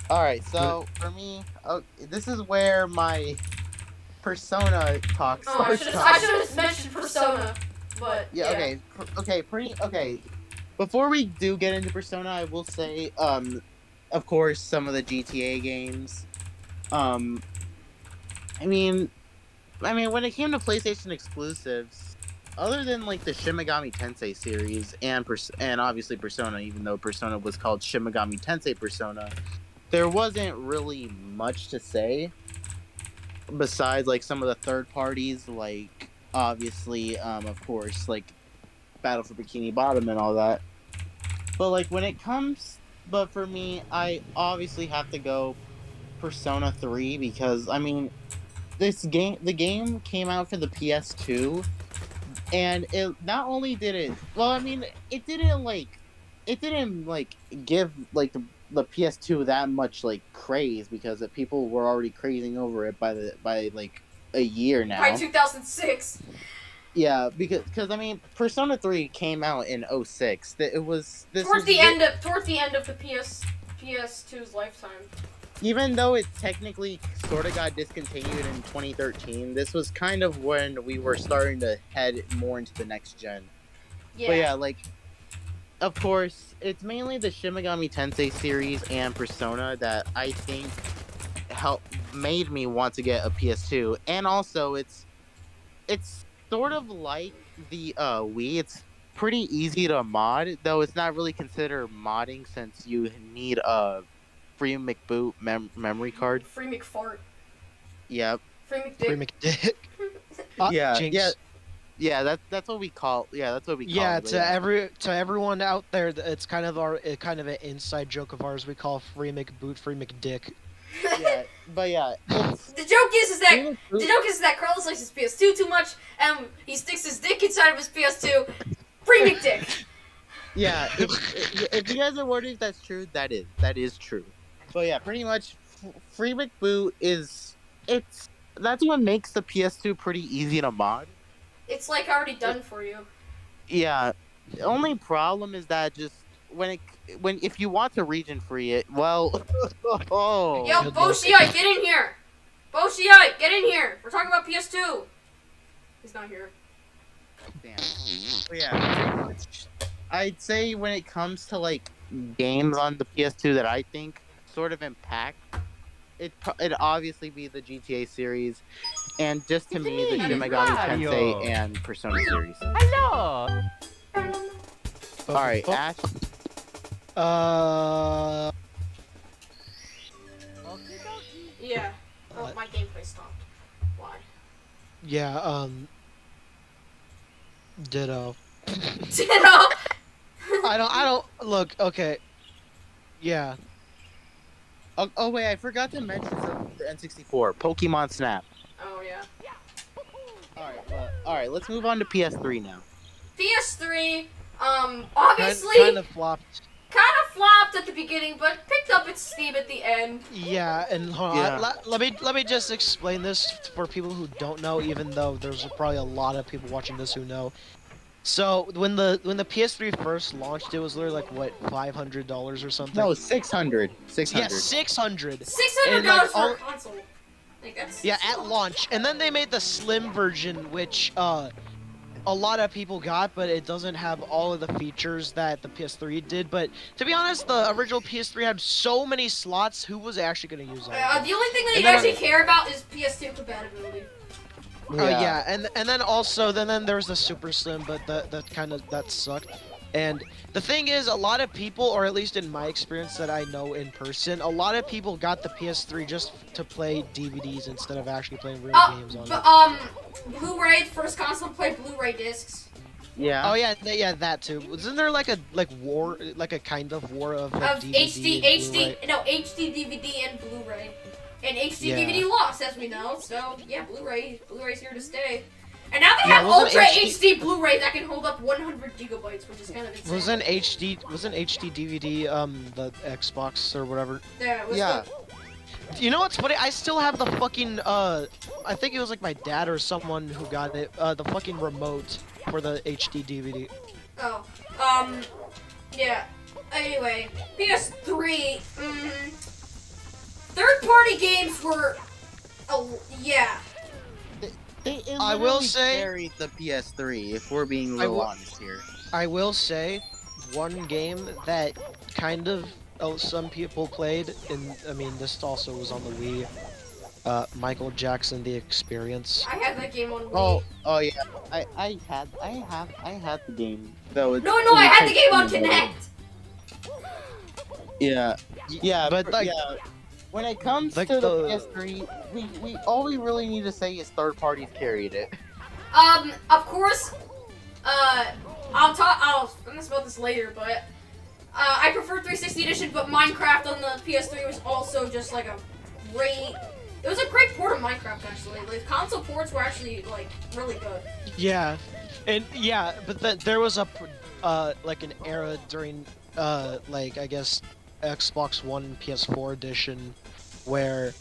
All right. So for me, this is where my Persona talk Oh, I starts. should have mentioned Persona, but Yeah. Okay. Before we do get into Persona, I will say, of course, some of the GTA games. I mean, when it came to PlayStation exclusives, other than like the Shin Megami Tensei series and obviously Persona, even though Persona was called Shin Megami Tensei Persona, there wasn't really much to say. Besides, like some of the third parties, like obviously, of course, like Battle for Bikini Bottom and all that. But like but for me, I obviously have to go Persona 3 because the game came out for the PS2, and it not only did it well, it didn't give like the PS2 that much like craze because people were already crazing over it by like a year now. by 2006. Yeah, because Persona 3 came out in 06. Towards the end of the PS2's lifetime. Even though it technically sort of got discontinued in 2013, this was kind of when we were starting to head more into the next gen. Yeah. But yeah, like, of course, it's mainly the Shin Megami Tensei series and Persona that I think made me want to get a PS2. And also, it's sort of like the Wii. It's pretty easy to mod, though it's not really considered modding since you need a free McBoot memory card. Free McFart. Yep. Free McDick. Free McDick. Yeah, Jinx. yeah. That's what we call. Yeah, that's what we call. Yeah, it, to everyone out there, it's kind of an inside joke of ours. We call free McBoot free McDick. Yeah, but yeah. The joke is that Carlos likes his PS2 too much, and he sticks his dick inside of his PS2. Free McDick. Yeah, if you guys are wondering if that's true, that is true. But yeah, pretty much, free McBoot that's what makes the PS2 pretty easy to mod. It's like already done for you. Yeah, the only problem is that just if you want to region free it, well, oh. Yo, Yoshibyte, get in here! Yoshibyte, get in here! We're talking about PS2! He's not here. Damn. But yeah, pretty much, I'd say when it comes to like games on the PS2 that I think sort of impact, it'd obviously be the GTA series, and just to me, the Shin Megami Tensei and Persona series. Hello. All right, Ash. Yeah. Oh, my gameplay stopped. Why? Yeah. Ditto. Ditto! I don't look. Okay. Yeah. Oh wait, I forgot to mention something for N64. Pokemon Snap. Oh, yeah. All right. Let's move on to PS3 now. PS3, obviously... Kind of flopped. Kind of flopped at the beginning, but picked up its steam at the end. Yeah, and hold on, Yeah. let me just explain this for people who don't know, even though there's probably a lot of people watching this who know. So when the PS3 first launched, it was literally like what, $500 or something. No, 600. Yeah, 600. $600 And, like, for a console. Like that's Yeah, at launch, and then they made the slim version, which a lot of people got, but it doesn't have all of the features that the PS3 did. But to be honest, the original PS3 had so many slots. Who was actually gonna use all of them? The only thing that And you then- actually care about is PS2 compatibility. Oh yeah, and then also then there was the super slim, but that sucked. And the thing is, a lot of people, or at least in my experience that I know in person, a lot of people got the PS3 just to play DVDs instead of actually playing real games on it. Blu-ray, first console to play Blu-ray discs. Yeah. Oh yeah, that too. Wasn't there like a war, like a kind of war of like Of DVD and Blu-ray? HD DVD and Blu-ray. And HD Yeah. DVD lost, as we know. So yeah, Blu-ray's here to stay. And now they Yeah, have wasn't Ultra HD HD Blu-ray that can hold up 100 gigabytes, which is kind of insane. Wasn't HD DVD the Xbox or whatever? Yeah, it was Yeah. You know what's funny? I still have the fucking I think it was like my dad or someone who got it, the fucking remote for the HD DVD. Yeah. Anyway, PS3, third-party games were, yeah. I will say- carried the PS3 if we're being real honest here. I will say, one game that kind of some people played, and I mean this also was on the Wii. Michael Jackson: The Experience. I had that game on Wii. Oh yeah. I had the game. Though No, I had the game on Kinect. Yeah. Yeah, but like, yeah. When it comes like to the the- PS3, we all we really need to say is third parties carried it. Of course, I'm gonna about this later, but, I prefer 360 edition, but Minecraft on the PS3 was also just like it was a great port of Minecraft, actually. Like, console ports were actually, like, really good. Yeah, and yeah, but there was a like an era during like I guess Xbox One and PS4 edition where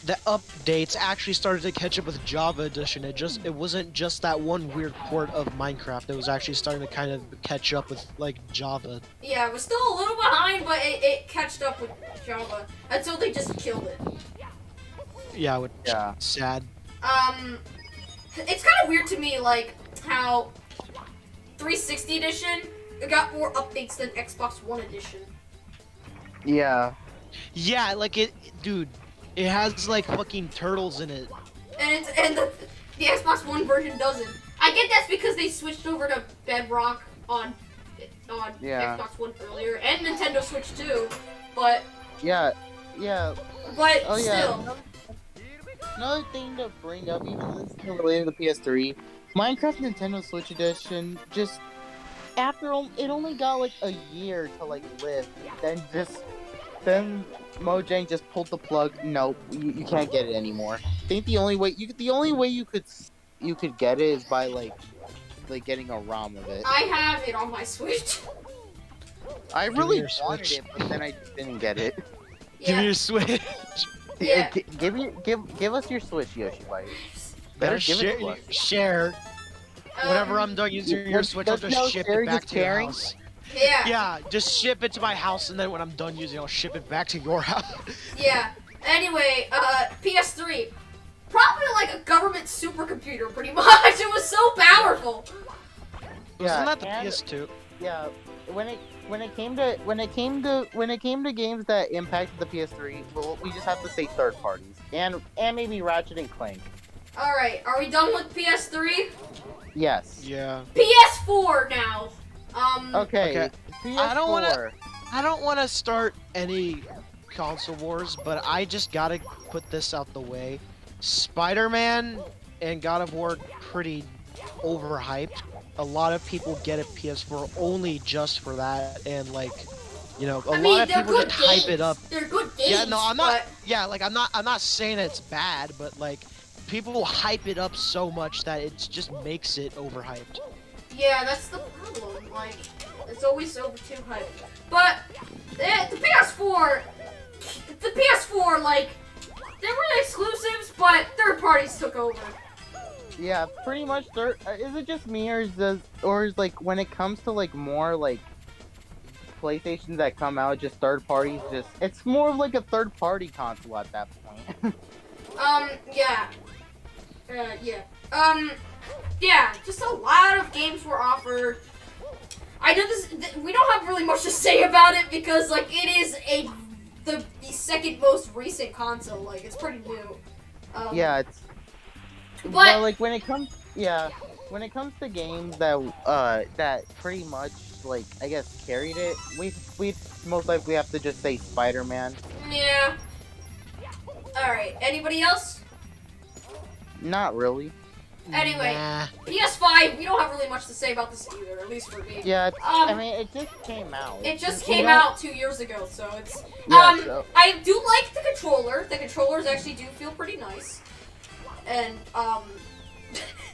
the updates actually started to catch up with Java edition. It wasn't just that one weird port of Minecraft. It was actually starting to kind of catch up with like Java. Yeah, it was still a little behind, but it catched up with Java until they just killed it. Yeah, which Yeah. sad. It's kind of weird to me, like, how 360 edition got more updates than Xbox One edition. Yeah. Yeah, like dude, it has like fucking turtles in it. And the Xbox One version doesn't. I get that's because they switched over to Bedrock on Yeah. Xbox One earlier, and Nintendo Switch too, but Yeah. Oh yeah. still. Another thing to bring up, even this is related to the PS3, Minecraft Nintendo Switch Edition, just after it only got like a year to like live, then Mojang just pulled the plug. Nope, you can't get it anymore. I think the only way you could get it is by like getting a ROM of it. I have it on my Switch. I me really your wanted Switch. it, but then I just didn't get it. Give me Yeah. your Switch. Yeah. Give us your Switch, Yoshibyte. Better give it to us. share. Whenever I'm done using your Switch, I'll Doesn't just no ship sharing it back is to your caring? house. Yeah. Yeah, just ship it to my house, and then when I'm done using it, I'll ship it back to your house. Yeah. Anyway, PS3. Probably like a government supercomputer, pretty much. It was so powerful. Wasn't that the and- PS2? Yeah, when it came to games that impacted the PS3, well, we just have to say third parties and maybe Ratchet and Clank. All right, are we done with PS3? Yes. Yeah. PS4 now. Okay. Okay. PS4. I don't want to start any console wars, but I just gotta put this out the way. Spider-Man and God of War pretty overhyped. A lot of people get a PS4 only just for that, and like, you know, a lot of they're people good just games. hype it up. They're good games. Yeah, no, I'm not. but- Yeah, like I'm not saying it's bad, but like people hype it up so much that it just makes it overhyped. Yeah, that's the problem. Like, it's always over too hyped. But the PS4, like, they were exclusives, but third parties took over. Yeah, pretty much. Is it just me, or is like when it comes to like more like PlayStations that come out, just third parties? It's more of like a third party console at that point. Yeah. Yeah. Yeah, just a lot of games were offered. I know we don't have really much to say about it because, like, it is the second most recent console. Like, it's pretty new. Yeah, it's. But Well, like when it comes to games that pretty much like I guess carried it, we most likely have to just say Spider-Man. yeah. All right. Anybody else? Not really. Anyway, Nah. PS5. We don't have really much to say about this either, at least for me. Yeah, I mean it just came out. It just You came know- out 2 years ago, so it's. Yeah, so- I do like the controller. The controllers actually do feel pretty nice, and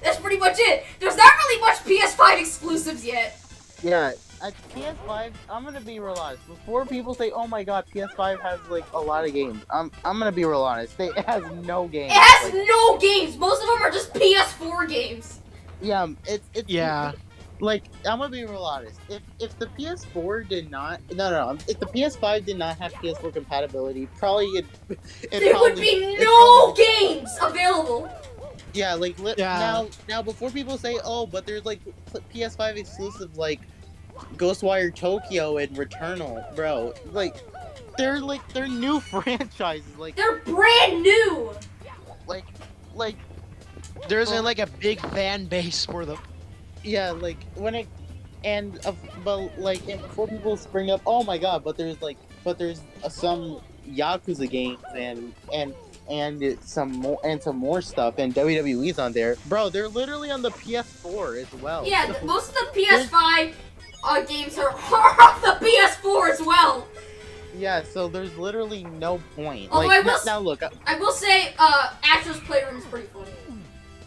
that's pretty much it. There's not really much PS5 exclusives yet. Yeah, at PS5, I'm gonna be real honest. Before people say, "Oh my God, PS5 has like a lot of games," I'm gonna be real honest. It has no games. It has like, no games. Most of them are just PS4 games. yeah, it's Yeah. Like I'm gonna be real honest. If the PS4 did not, no, if the PS5 did not have PS4 compatibility, probably There would be no games available. Yeah, like Yeah. now before people say, "Oh, but there's like PS5 exclusive like Ghostwire Tokyo and Returnal," bro. Like they're new franchises. Like They're brand new. like There isn't like a big fan base for them. yeah, like when it but like and before people spring up, "Oh my God, but there's some Yakuza games and some more stuff and WWE's on there, bro. They're literally on the PS4 as well. Yeah, So- most of the PS5 games are on the PS4 as well. Yeah, so there's literally no point. Although Like I will now, look, I will say, Astro's Playroom is pretty funny.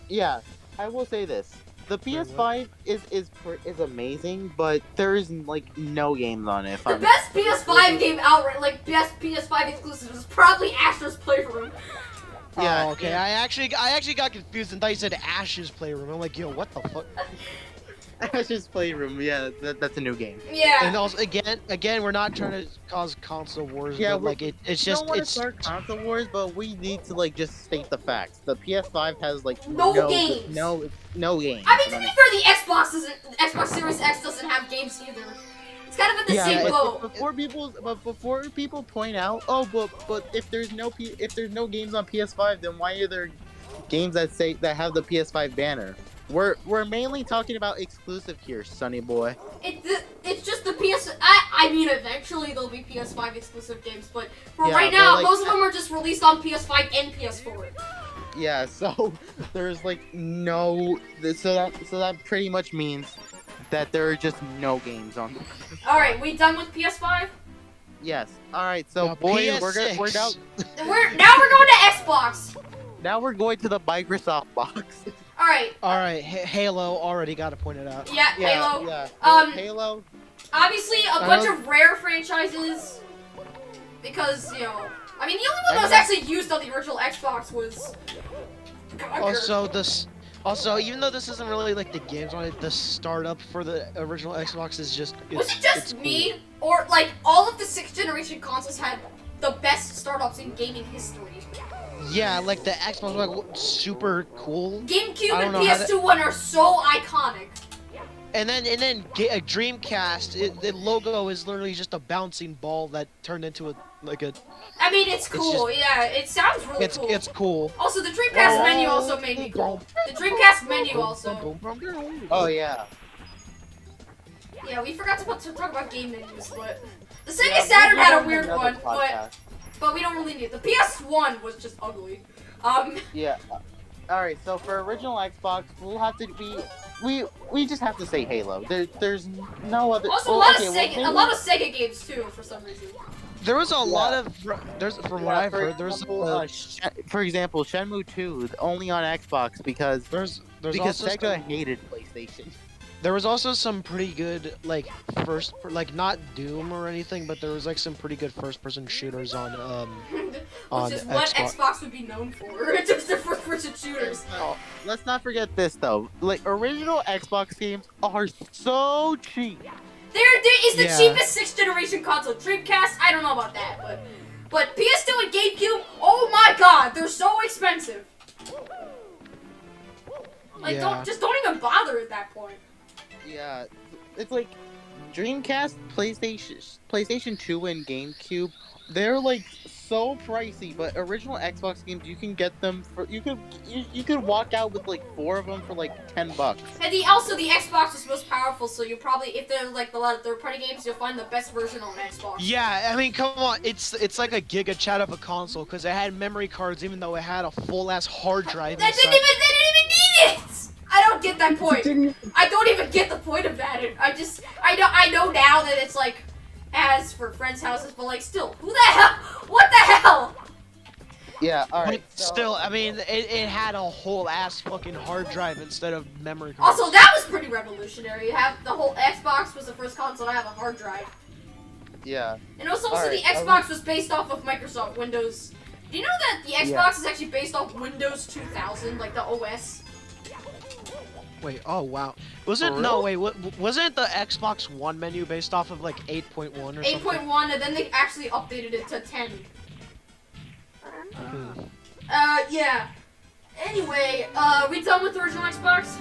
yeah, I will say this: the PS5 is amazing, but there's like no games on it. The best PS5 game outright, like best PS5 exclusive, is probably Astro's Playroom. Yeah, Oh, okay. I actually got confused and thought you said Ash's Playroom. I'm like, yo, what the fuck? It's just Playroom. Yeah, that's a new game. Yeah. And also, again, we're not trying to cause console wars. Yeah, but, like it's We don't just want to start console wars, but we need to like just state the facts. The PS5 has like No games. no games. I mean, to on be it. fair, the Xbox Series X doesn't have games either. It's kind of in the Yeah, same but boat. before people point out, "Oh, but if there's no games on PS5, then why are there games that have the PS5 banner?" We're mainly talking about exclusive here, Sonny boy. It's just the I mean, eventually there'll be PS5 exclusive games, but for Yeah, right but, now, like, most of them are just released on PS5 and PS4. Yeah, so there's like no, so that pretty much means that there are just no games on. All right, we done with PS5? Yes. All right. So Now, boys, we're PS6. now We're going to Xbox. now we're going to the Microsoft box. All right. all right. Halo already got to point it out. Yeah, Halo. Yeah. Halo. Obviously, a bunch of rare franchises. Because, you know, I mean, the only one that was actually used on the original Xbox was Conker. Also, even though this isn't really like the games on it, the startup for the original Xbox is just. Was it it's just cool. me, or like all of the 6th generation consoles had the best startups in gaming history? Yeah, like the Xbox was like super cool. GameCube I and don't know how PS2 one are so iconic. And then a Dreamcast, the logo is literally just a bouncing ball that turned into a. I mean, it's cool. just- Yeah, it sounds really cool. It's cool. Also, the Dreamcast menu also made me cool. The Dreamcast menu also. Oh yeah. Yeah, we forgot to talk about game menus, but the Sega Yeah, Saturn we'll had a do weird another one, podcast. but we don't really need it. The PS1 was just ugly. Yeah. All right. So for original Xbox, we'll have to be. We just have to say Halo. There's no other. Also, well, a lot okay, of well, Sega, maybe- a lot of Sega games too, for some reason. There was a lot of from what Yeah, I've for heard, there's example, for example, Shenmue 2 only on Xbox because there's because also Sega some, hated PlayStation. there was also some pretty good like not Doom or anything, but there was like some pretty good first-person shooters on on Which is what Xbox. Xbox would be known for. Just the first-person shooters. Oh, let's not forget this though. Like original Xbox games are so cheap. There is the Yeah. cheapest 6th generation console. Dreamcast, I don't know about that, but But PS2 and GameCube, oh my god, they're so expensive. Like, Yeah. don't even bother at that point. Yeah, it's like Dreamcast, PlayStation 2, and GameCube. They're like so pricey, but original Xbox games you can get them for you could walk out with like 4 of them for like $10. And also the Xbox is most powerful, so you probably, if there's like a lot of third-party games, you'll find the best version on Xbox. Yeah, I mean, come on, it's like a giga chat of a console because it had memory cards, even though it had a full ass hard drive. They didn't even need it. I don't get that point. I don't even get the point of that. I know now that it's like as for friends' houses, but like still, who the hell? What the hell? Yeah, all But right. So, still, I mean, it had a whole ass fucking hard drive instead of memory cards. Also, that was pretty revolutionary. You have the whole Xbox was the first console to have a hard drive. yeah, And also Alright, the Xbox was based off of Microsoft Windows. Do you know that the Xbox is actually based off Windows 2000, like the OS? Wait, oh wow. For Wasn't the Xbox One menu based off of like 8.1 or something? 8.1, and then they actually updated it to 10. Hmm. Yeah. Anyway, we done with the original Xbox?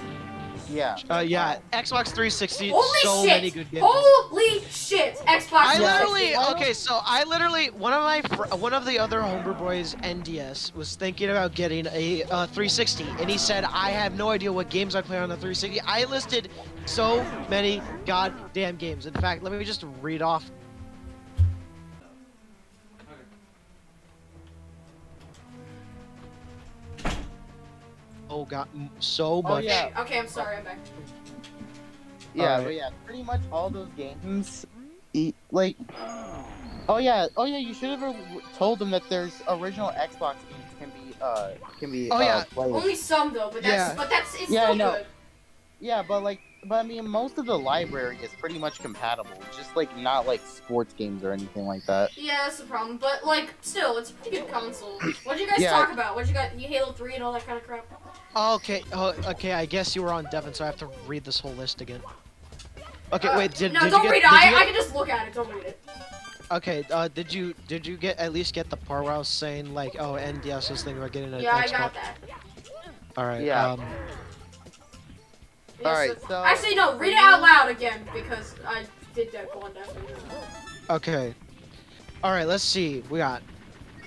yeah. Yeah, Xbox 360, Holy so shit! many good games. Holy shit! Xbox I 360. literally, one of the other homebrew boys, NDS, was thinking about getting a 360, and he said, I have no idea what games I play on the 360. I listed so many goddamn games. In fact, let me just read off. Oh god, so much. yeah. Okay, I'm sorry, I'm back. Yeah, Alright. but yeah, pretty much all those games, like, oh yeah, you should have told them that there's original Xbox games can be Oh, yeah. played. Only some though, but that's Yeah. it's Yeah, I still know. good. Yeah, but I mean, most of the library is pretty much compatible. Just like not like sports games or anything like that. Yeah, that's the problem. But like, still, it's a pretty good console. What'd you guys Yeah. talk about? What'd you got? You Halo 3 and all that kind of crap. Okay, okay, I guess you were on Devon, so I have to read this whole list again. Okay, wait, No, did don't you get, read it. did you I get- can just look at it. Don't read it. Okay, did you at least get the part where I was saying like, oh, NDS was thinking about getting an Yeah, I Xbox? got that. All right. Yeah. Yeah, Alright, so actually, no. Read it out loud again because I did that one definitely. Okay. All right. Let's see. We got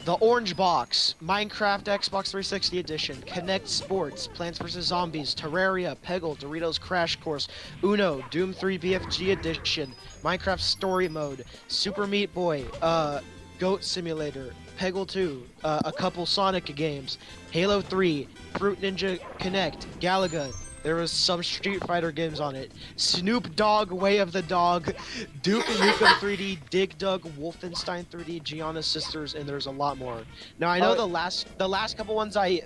the Orange Box, Minecraft Xbox 360 Edition, Connect Sports, Plants vs Zombies, Terraria, Peggle, Doritos Crash Course, Uno, Doom 3 BFG Edition, Minecraft Story Mode, Super Meat Boy, Goat Simulator, Peggle 2, a couple Sonic games, Halo 3, Fruit Ninja Connect, Galaga. There was some Street Fighter games on it. Snoop Dogg, Way of the Dog, Duke Nukem 3D, Dig Dug, Wolfenstein 3D, Gianna Sisters, and there's a lot more. Now I know the last couple ones I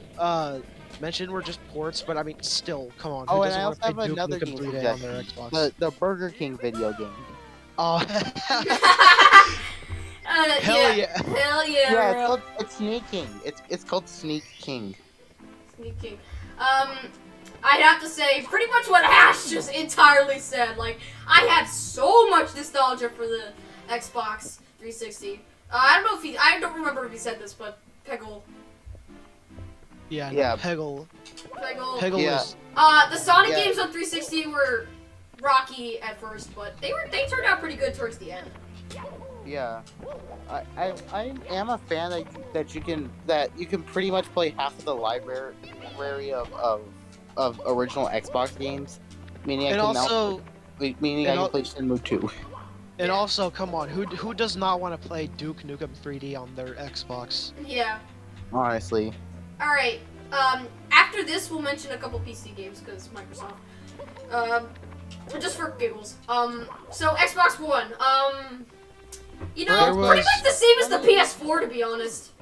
mentioned were just ports, but I mean still, come on. Oh, Who and doesn't I want also to have play Duke another Nukem game 3D on their Xbox? the Burger King video game. Oh, hell yeah. Hell yeah. Yeah, bro. it's Sneak King. It's called Sneak King. Sneaking. I'd have to say pretty much what Ash just entirely said. Like, I have so much nostalgia for the Xbox 360. I don't remember if he said this, but Peggle. Yeah, Yeah. Peggle Peggle. Yeah. is... The Sonic Yeah. games on 360 were rocky at first, but they turned out pretty good towards the end. Yeah, I am a fan that you can pretty much play half of the library of original Xbox games. Meaning I And can also, I can play Shenmue 2. and also, come on, who does not want to play Duke Nukem 3D on their Xbox? Yeah. Honestly. All right. After this, we'll mention a couple PC games because Microsoft. Just for giggles. So Xbox One. You know, There pretty was- much the same as the PS4, to be honest.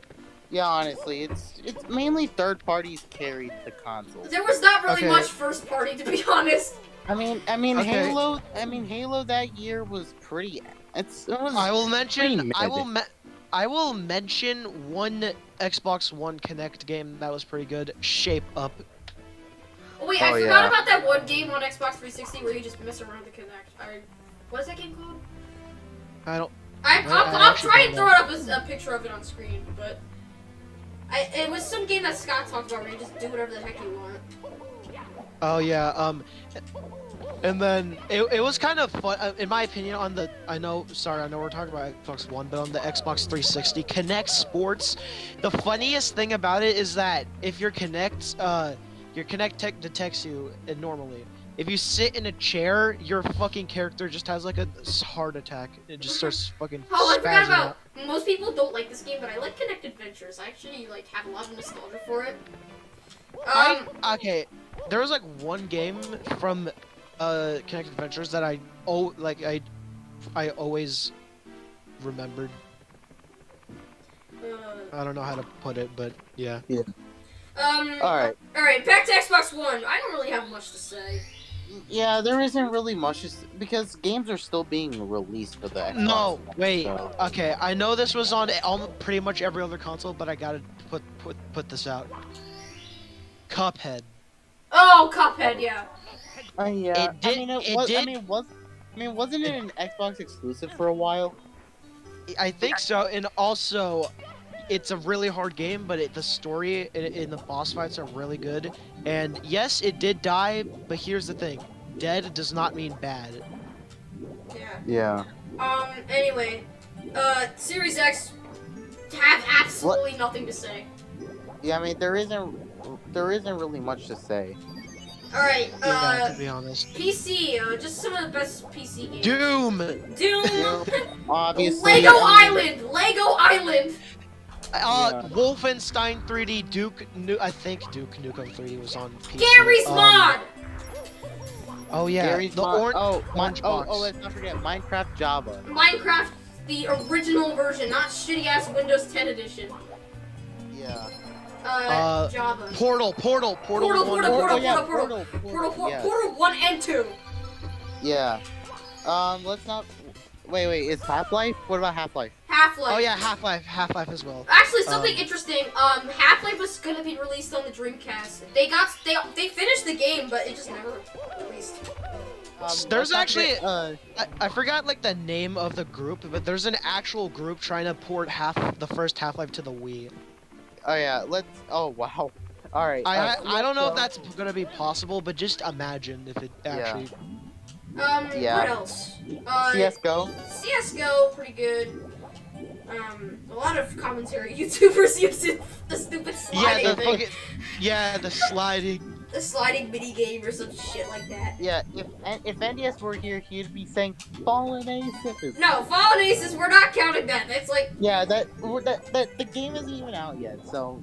Yeah, honestly, it's mainly third parties carried the console. There was not really Okay. much first party, to be honest. I mean Okay. Halo that year was pretty. It was I will mention. pretty I will mention one Xbox One Connect game that was pretty good. Shape Up. Oh, wait, I Oh, forgot yeah. about that one game on Xbox 360 where you just mess around to connect. What is that game called? I don't. I'll try and throw it up as a picture of it on screen, but it was some game that Scott talked about where you just do whatever the heck you want. Oh yeah, and then it was kind of fun, in my opinion, on the, I know we're talking about Xbox One, but on the Xbox 360, Kinect Sports, the funniest thing about it is that if your Kinect detects you normally, if you sit in a chair, your fucking character just has like a heart attack. It just starts fucking Oh, I forgot spazzing about, out. most people don't like this game, but I like Kinect Adventures. I actually like have a lot of nostalgia for it. Okay, there was like one game from Kinect Adventures that I always remembered. I don't know how to put it, but yeah. Alright. Alright, back to Xbox One. I don't really have much to say. Yeah, there isn't really much because games are still being released for the Xbox. No, One, wait. so. Okay, I know this was on pretty much every other console, but I gotta put this out. Cuphead. Oh, Cuphead, yeah. Yeah. It did- Wasn't it an Xbox exclusive for a while? I think so, and also, it's a really hard game, but the story in the boss fights are really good. And yes, it did die, but here's the thing: dead does not mean bad. Yeah. Anyway, Series X have absolutely nothing to say. Yeah, I mean there isn't really much to say. Alright, Yeah, to be honest. PC, just some of the best PC games. Doom. Obviously. Lego Island! Lego Island! Wolfenstein 3D, I think Duke Nukem 3D was on PC. Gary's Mod! Oh yeah, Gary's the Mod. orange box. Let's not forget Minecraft Java. Minecraft, the original version, not shitty ass Windows 10 edition. Yeah. Java. Portal 1. Yeah. Portal 1 and 2. Yeah. Let's not. Wait. Is Half-Life? What about Half-Life? Half-Life. Oh yeah, Half-Life as well. Actually, something interesting. Half-Life was gonna be released on the Dreamcast. They finished the game, but it just never released. There's actually I forgot like the name of the group, but there's an actual group trying to port the first Half-Life to the Wii. Oh yeah. Oh wow. All right. I don't know if that's gonna be possible, but just imagine if it actually. Yeah. What else? CS:GO. CS:GO, pretty good. A lot of commentary YouTubers using the stupid sliding thing. The sliding. The sliding mini game or some shit like that. Yeah. If NDS were here, he'd be saying Fallen Aces. No, Fallen Aces, we're not counting that. That's like. Yeah. That the game isn't even out yet, so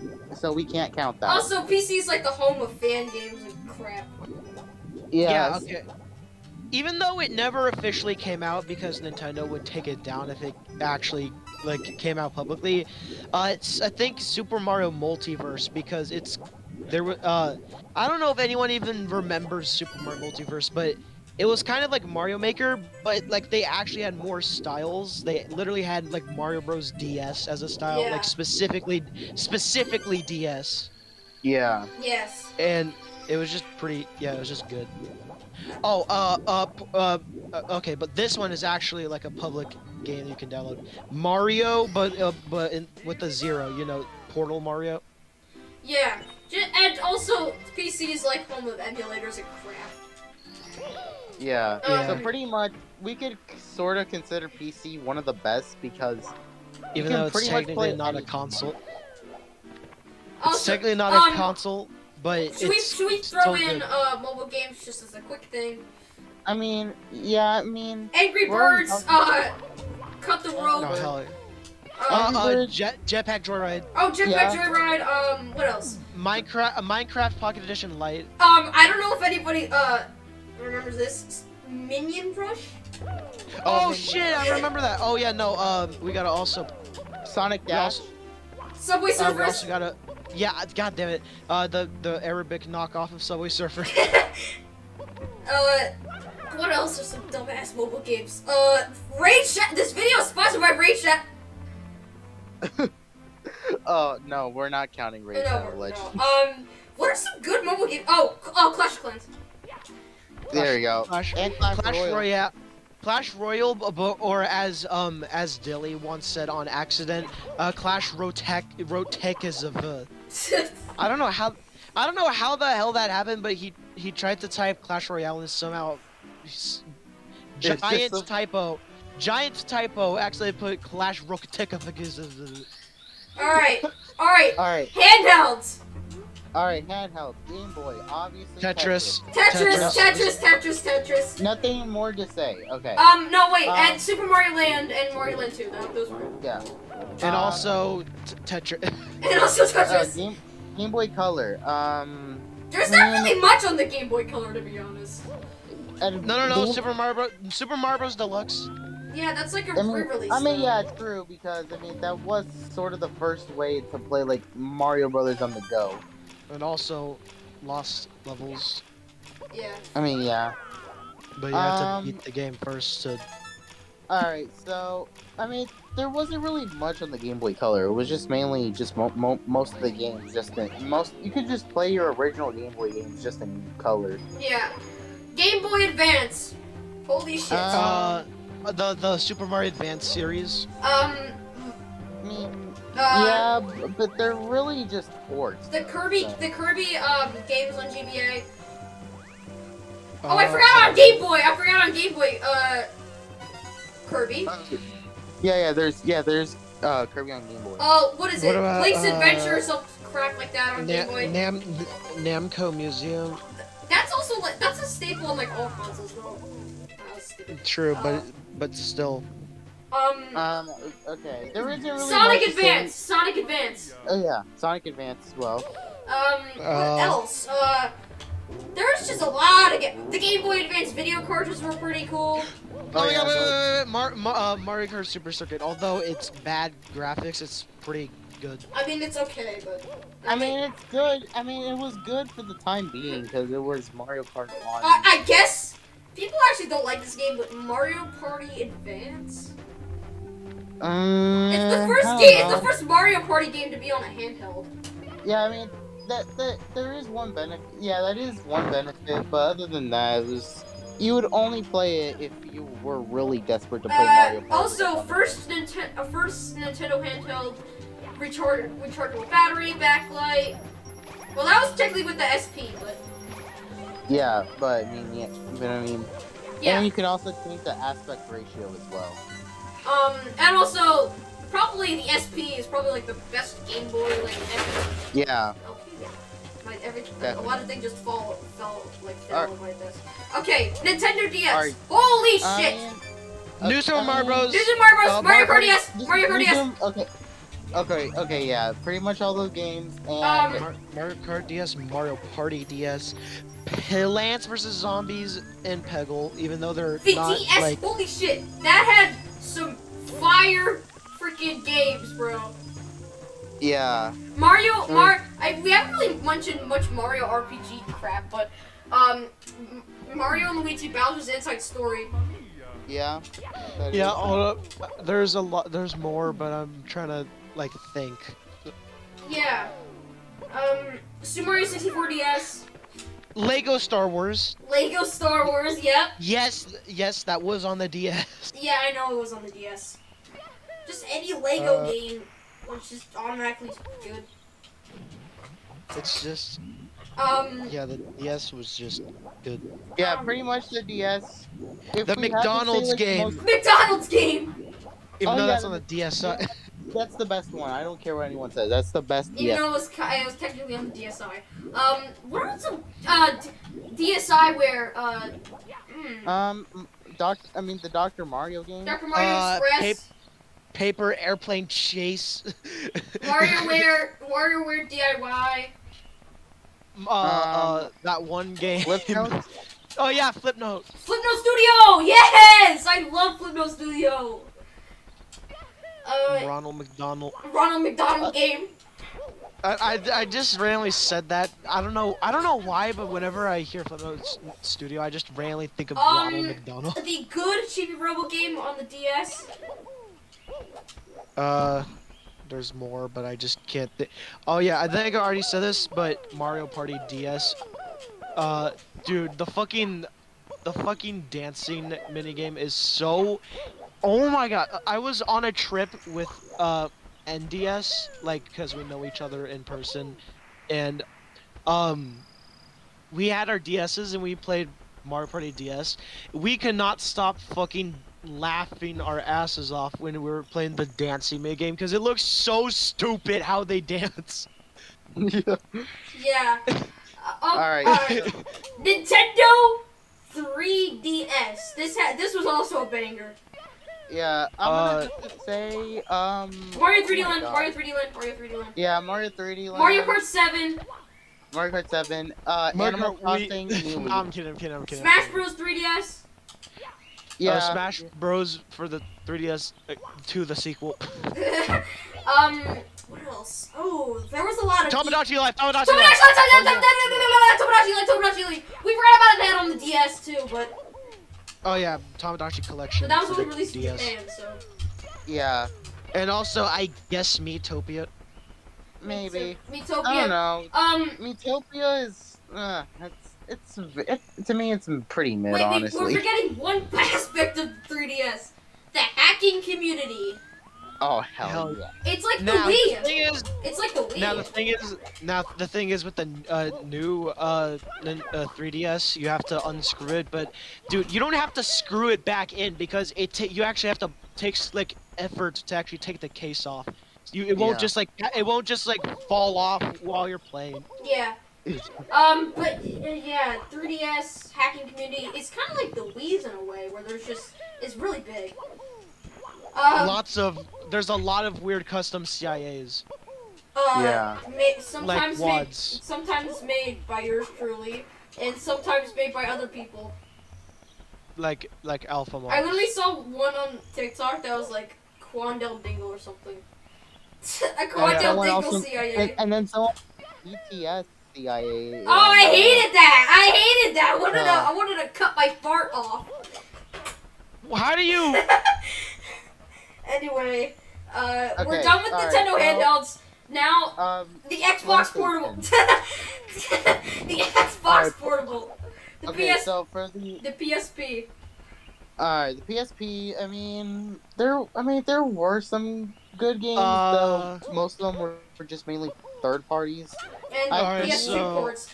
we can't count that. Also, PC is like the home of fan games and crap. Yeah. Okay. Even though it never officially came out because Nintendo would take it down if it actually like came out publicly, it's I think Super Mario Multiverse because there was I don't know if anyone even remembers Super Mario Multiverse, but it was kind of like Mario Maker, but like they actually had more styles. They literally had like Mario Bros. DS as a style, like specifically DS. Yeah. Yes. And it was just pretty. Yeah, it was just good. Oh, okay, but this one is actually like a public game you can download. Mario, but with a 0, you know, Portal Mario. Yeah, and also PC is like home of emulators and crap. Yeah. So pretty much, we could sort of consider PC one of the best because even though it's technically not a console. Also, it's technically not a console. But should we throw in mobile games just as a quick thing? I mean, yeah, Angry Birds, Cut the Rope. No, hell yeah. Jetpack Joyride. Oh, Jetpack Joyride. What else? Minecraft Pocket Edition Lite. I don't know if anybody remembers this. Minion Rush. Oh shit, I remember that. Oh yeah, no. We gotta also Sonic Dash. Subway Surfers. We also gotta. Yeah, god damn it. The Arabic knockoff of Subway Surfer. What else are some dumbass mobile games? Raid Shadow. This video is sponsored by Raid Shadow. Oh no, we're not counting Raid Shadow Legends. No. What are some good mobile games? Oh, Clash of Clans. There you go. Clash and Royale. Clash Royale, or as Dilly once said on accident, Clash Rotek is of. I don't know how the hell that happened, but he tried to type Clash Royale and somehow It's just so- giant typo actually put Clash Rotek. Alright, alright. Alright, Handhelds. alright, handheld, Game Boy, obviously Tetris. Tetris. Nothing more to say, okay. No, wait, and Super Mario Land and Mario Land 2. Those were. Yeah. And also Tetris. And also Tetris. Game Boy Color, There's not really much on the Game Boy Color, to be honest. No, Super Mario Bros. Deluxe. Yeah, that's like a re-release. I mean, yeah, true, because, I mean, that was sort of the first way to play, like, Mario Brothers on the go. And also Lost Levels. Yeah. I mean, yeah. But you have to beat the game first to... Alright, so, I mean, there wasn't really much on the Game Boy Color. It was just mainly just most of the games just in... You could just play your original Game Boy games just in color. Yeah. Game Boy Advance. Holy shit. The Super Mario Advance series. I mean, yeah, but they're really just ports. The Kirby games on GBA. Oh, I forgot on Game Boy. Kirby. Yeah, there's Kirby on Game Boy. Oh, what is it? What about, Link's Adventure or some crap like that on Game Boy. Namco Museum. That's also that's a staple on like all consoles though. True, but still. Okay, there isn't really Sonic much to say. Advance. Sonic Advance. Oh yeah, Sonic Advance as well. What else? There's just a lot of the Game Boy Advance video cartridges were pretty cool. Oh yeah, yeah, wait. Mario Kart Super Circuit. Although it's bad graphics, it's pretty good. I mean, it's okay, but. I mean, it's good. I mean, it was good for the time being because it was Mario Kart on. I guess people actually don't like this game, but Mario Party Advance. It's the first game. It's the first Mario Party game to be on a handheld. Yeah, I mean, that there is one benefit. Yeah, that is one benefit. But other than that, it was you would only play it if you were really desperate to play Mario Party. Also, first Nintendo handheld, rechargeable battery, backlight. Well, that was technically with the SP, but. Yeah, but I mean, yeah, but I mean, Yeah. and you can also change the aspect ratio as well. And also, probably the SP is probably like the best Game Boy like ever. Yeah. Okay. Like a Definitely. lot of things just fell Alright. like this. Okay, Nintendo DS. Alright. Holy shit! New Super Mario Bros. This is Mario Bros. Mario Kart DS. Just Mario Kart DS. resume- Okay, yeah, pretty much all those games, and Mario Kart DS, Mario Party DS, Plants vs Zombies, and Peggle. Even though they're The not DS. like Holy shit! That had some fire freaking games, bro. yeah, We haven't really mentioned much Mario RPG crap, but Mario and Luigi Bowser's Inside Story. yeah. that yeah. is- Hold up. There's a lot. There's more, but I'm trying to like think. Yeah. Super Mario 64 DS. Lego Star Wars. Lego Star Wars. Yep. Yes, that was on the DS. Yeah, I know it was on the DS. Just any Lego game was just automatically good. It's just yeah, the DS was just good. Yeah, pretty much the DS. If The we had to say, McDonald's like, game. McDonald's game. Even Oh, though yeah, that's on the DS side. That's the best one. I don't care what anyone says. That's the best Even DS. though it was technically on the DSi. What are some DSi where The Dr. Mario game. Dr. Mario Express, Paper Airplane Chase. WarioWare DIY. That one game. Flip Note? Oh yeah, Flipnote. Flipnote Studio! Yes! I love Flipnote Studio! Ronald McDonald. Ronald McDonald game. I just randomly said that. I don't know why, but whenever I hear Flipnote Studio, I just randomly think of Ronald McDonald. The good Chibi Robo game on the DS. There's more, but I just can't think. Oh yeah, I think I already said this, but Mario Party DS. Dude, the fucking the fucking dancing minigame is so. Oh my god! I was on a trip with NDS, like, because we know each other in person, and um, we had our DSs and we played Mario Party DS. We could not stop fucking laughing our asses off when we were playing the dancing minigame because it looks so stupid how they dance. Yeah. Yeah. Alright. Nintendo 3DS. This was also a banger. Yeah, I'm gonna just say, Mario 3D oh my Land, God. Mario 3D Land, Mario 3D Land. Yeah, Mario 3D Land. Mario Kart 7. Mario Kart 7. Mario Animal Kart, Crossing New No, I'm Leaf. kidding. Smash Bros 3DS. Yeah. Smash Bros for the 3DS to the sequel. What else? Oh, there was a lot of Tomodachi Life. Tomodachi Life. We forgot about that on the DS too, but Oh yeah, Tomodachi Collection. that was for only the released in DS. Japan, so. Yeah, And also, I guess Miitopia. maybe. Miitopia. I don't know. Um, Miitopia is, to me, it's pretty mid, wait, we're honestly. forgetting one aspect of 3DS: the hacking community. Oh, hell Hell yeah. It's like the Now the Wii. thing is, It's like the Wii. now the thing is with the new 3DS, you have to unscrew it. But dude, you don't have to screw it back in because you actually have to take like effort to actually take the case off. It won't Yeah. just like fall off while you're playing. Yeah. But yeah, 3DS hacking community is kind of like the Wii's in a way, where it's really big. There's a lot of weird custom CIAs. Yeah. Sometimes Like made, WADs. sometimes made by yours truly, and sometimes made by other people. Like alpha mods. I literally saw one on TikTok that was like Quandale Dingle or something. A Quandale Someone Dingle also- CIA. And then someone BTS CIA. Oh, I hated that! I hated that! Yeah. I wanted to cut my fart off. How do you? Anyway, we're Okay, done with alright, Nintendo well, handhelds. Now, the Xbox Portable. The Xbox Alright. Portable. The Okay, so for the PSP. the PSP, there were some good games, Uh, though most of them were just mainly third parties. And Alright, PS2 so- ports.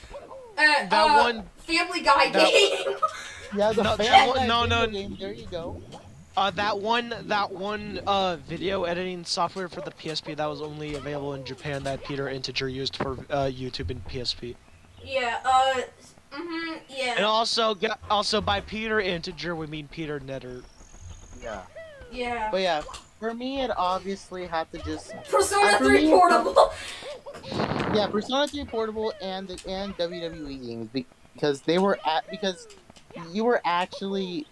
that one. Family Guy that- game. Yeah, the No, Family that one- Guy no, video no. game, there you go. That one video editing software for the PSP that was only available in Japan that Peter Integer used for YouTube and PSP. Yeah, yeah. And also by Peter Integer we mean Peter Netter. Yeah. Yeah. But yeah, for me, it obviously had to just... Persona for 3 me, Portable. Yeah, Persona 3 Portable and WWE games, because because you were actually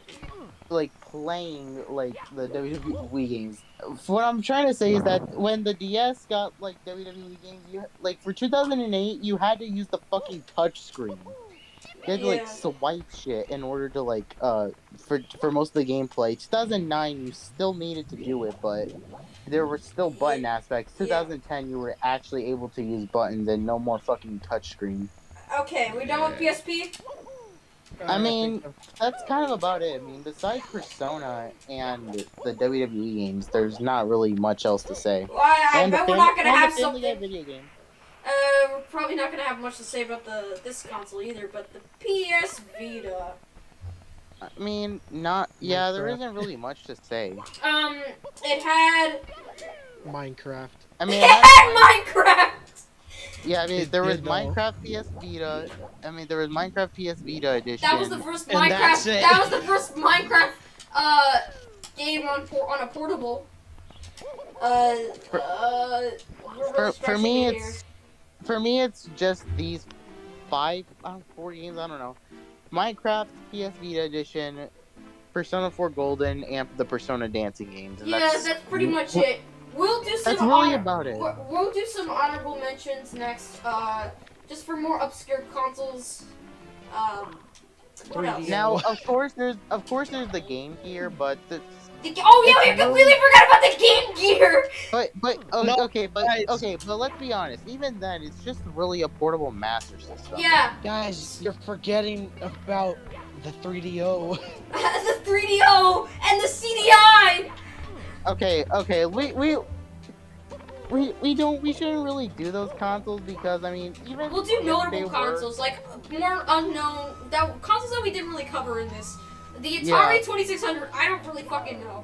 like playing like the WWE games. What I'm trying to say is that when the DS got like WWE games, for 2008, you had to use the fucking touch screen. You had to Yeah. swipe shit in order to for most of the gameplay. 2009, you still needed to do it, but there were still button aspects. 2010, you were actually able to use buttons and no more fucking touchscreen. Okay, we done with PSP? I mean, that's kind of about it. I mean, besides Persona and the WWE games, there's not really much else to say. Well, I bet we're not gonna have Family Guy something. video game. We're probably not gonna have much to say about this console either, but the PS Vita. I mean, yeah, there Minecraft. isn't really much to say. It had. Minecraft. I mean, It had Minecraft! yeah, I mean, It there was did, though. Minecraft PS Vita. I mean, there was Minecraft PS Vita edition. That was the first And that's Minecraft. it. That was the first Minecraft game on a portable. We're really For me, stretching it here. for me, it's just these 4 games. I don't know. Minecraft PS Vita edition, Persona 4 Golden, and the Persona dancing games. And Yeah, that's pretty much it. We'll do some. That's really about it. We'll do some honorable mentions next. Just for more obscure consoles. What else? Now, of course, there's the Game Gear, but Oh yeah, we it's completely forgot about the Game Gear. but let's be honest. Even then, it's just really a portable Master System. Yeah. Guys, you're forgetting about The 3DO. The 3DO and the CDI. Okay. We shouldn't really do those consoles because I mean even We'll do if they notable were- consoles, like more unknown consoles that we didn't really cover in this. The Atari Yeah. 2600, I don't really fucking know.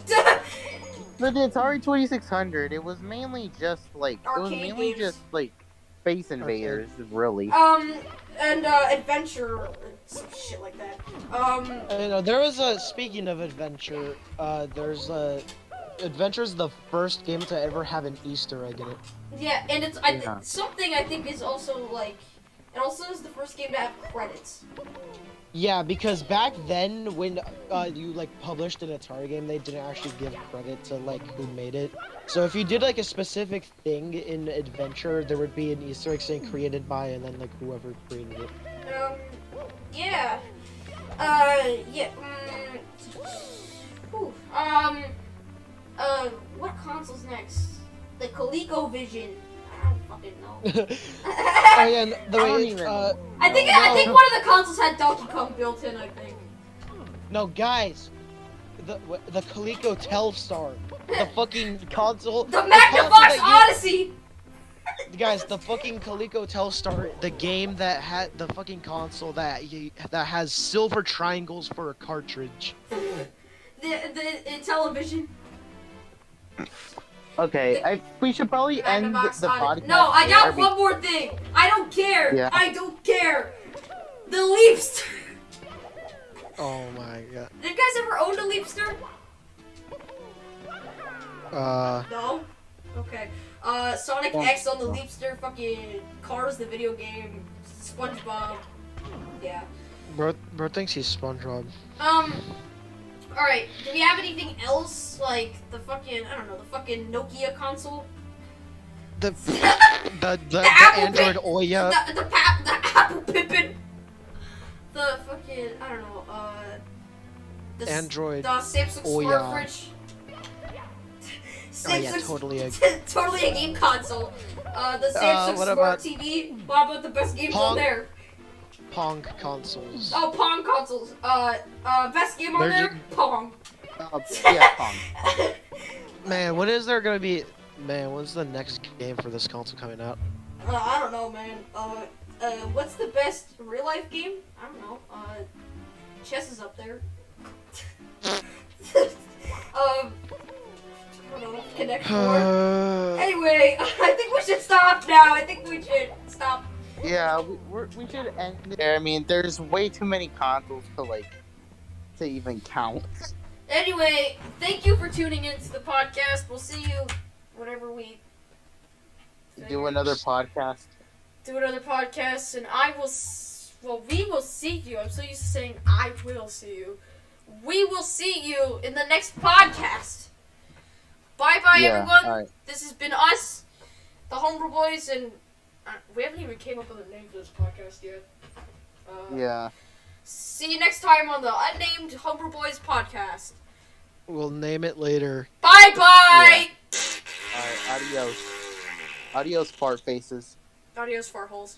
For the Atari 2600, it was mainly just like Arcade games. Space Invaders, really. And adventure, some shit like that. You know, there was a speaking of adventure. There's a Adventure's the first game to ever have an Easter egg in it. Yeah, and it's Yeah. something I think is also like, it also is the first game to have credits. Yeah, because back then when you like published an Atari game, they didn't actually give credit to like who made it. So if you did like a specific thing in Adventure, there would be an Easter egg saying created by and then like whoever created it. Yeah. Yeah. Whew. What console's next? The ColecoVision. I don't fucking know. Oh yeah, and the I way don't it's, even I think one of the consoles had Donkey Kong built in. I think. no guys, the Coleco Telstar, the fucking console. The console Magnavox that Odyssey. Guys, the fucking Coleco Telstar, the game that had the fucking console that has silver triangles for a cartridge. The television. Okay, we should probably end the Magnavox Odyssey. podcast. No, I got there one more thing. I don't care. Yeah. I don't care. The Leapster. Oh my god. Did you guys ever own a Leapster? No? Okay. Sonic X on the Leapster, fucking Cars, the video game, SpongeBob. Yeah. Bro thinks he's SpongeBob. Alright, do we have anything else? Like, the fucking, I don't know, the fucking Nokia console? The Apple Android Pip- Oya. The Apple Pippin. The fucking, I don't know, the Android the Samsung Oya. Smart Fridge. Oh yeah, totally a Totally a game console. The Samsung what Smart about TV. What about the best games Pong? on there? Pong consoles. Oh, Pong consoles. Best game on There's there? Pong. Yeah, Pong. Man, when is there gonna be? Man, when's the next game for this console coming out? I don't know, man. What's the best real life game? I don't know. Chess is up there. I don't know. Connect Four. Anyway, I think we should stop now. I think we should stop. Yeah, we should end there. I mean, there's way too many consoles to even count. Anyway, thank you for tuning into the podcast. We'll see you whenever we Do another podcast. do another podcast, and we will see you. I'm so used to saying I will see you. We will see you in the next podcast. Bye bye, Yeah, everyone. alright. This has been us, the Homebrew Boys, and we haven't even came up with a name for this podcast yet. Yeah. See you next time on the Unnamed Homebrew Boys podcast. We'll name it later. Bye bye. Alright, adios. Adios, fart faces. Adios, fart holes.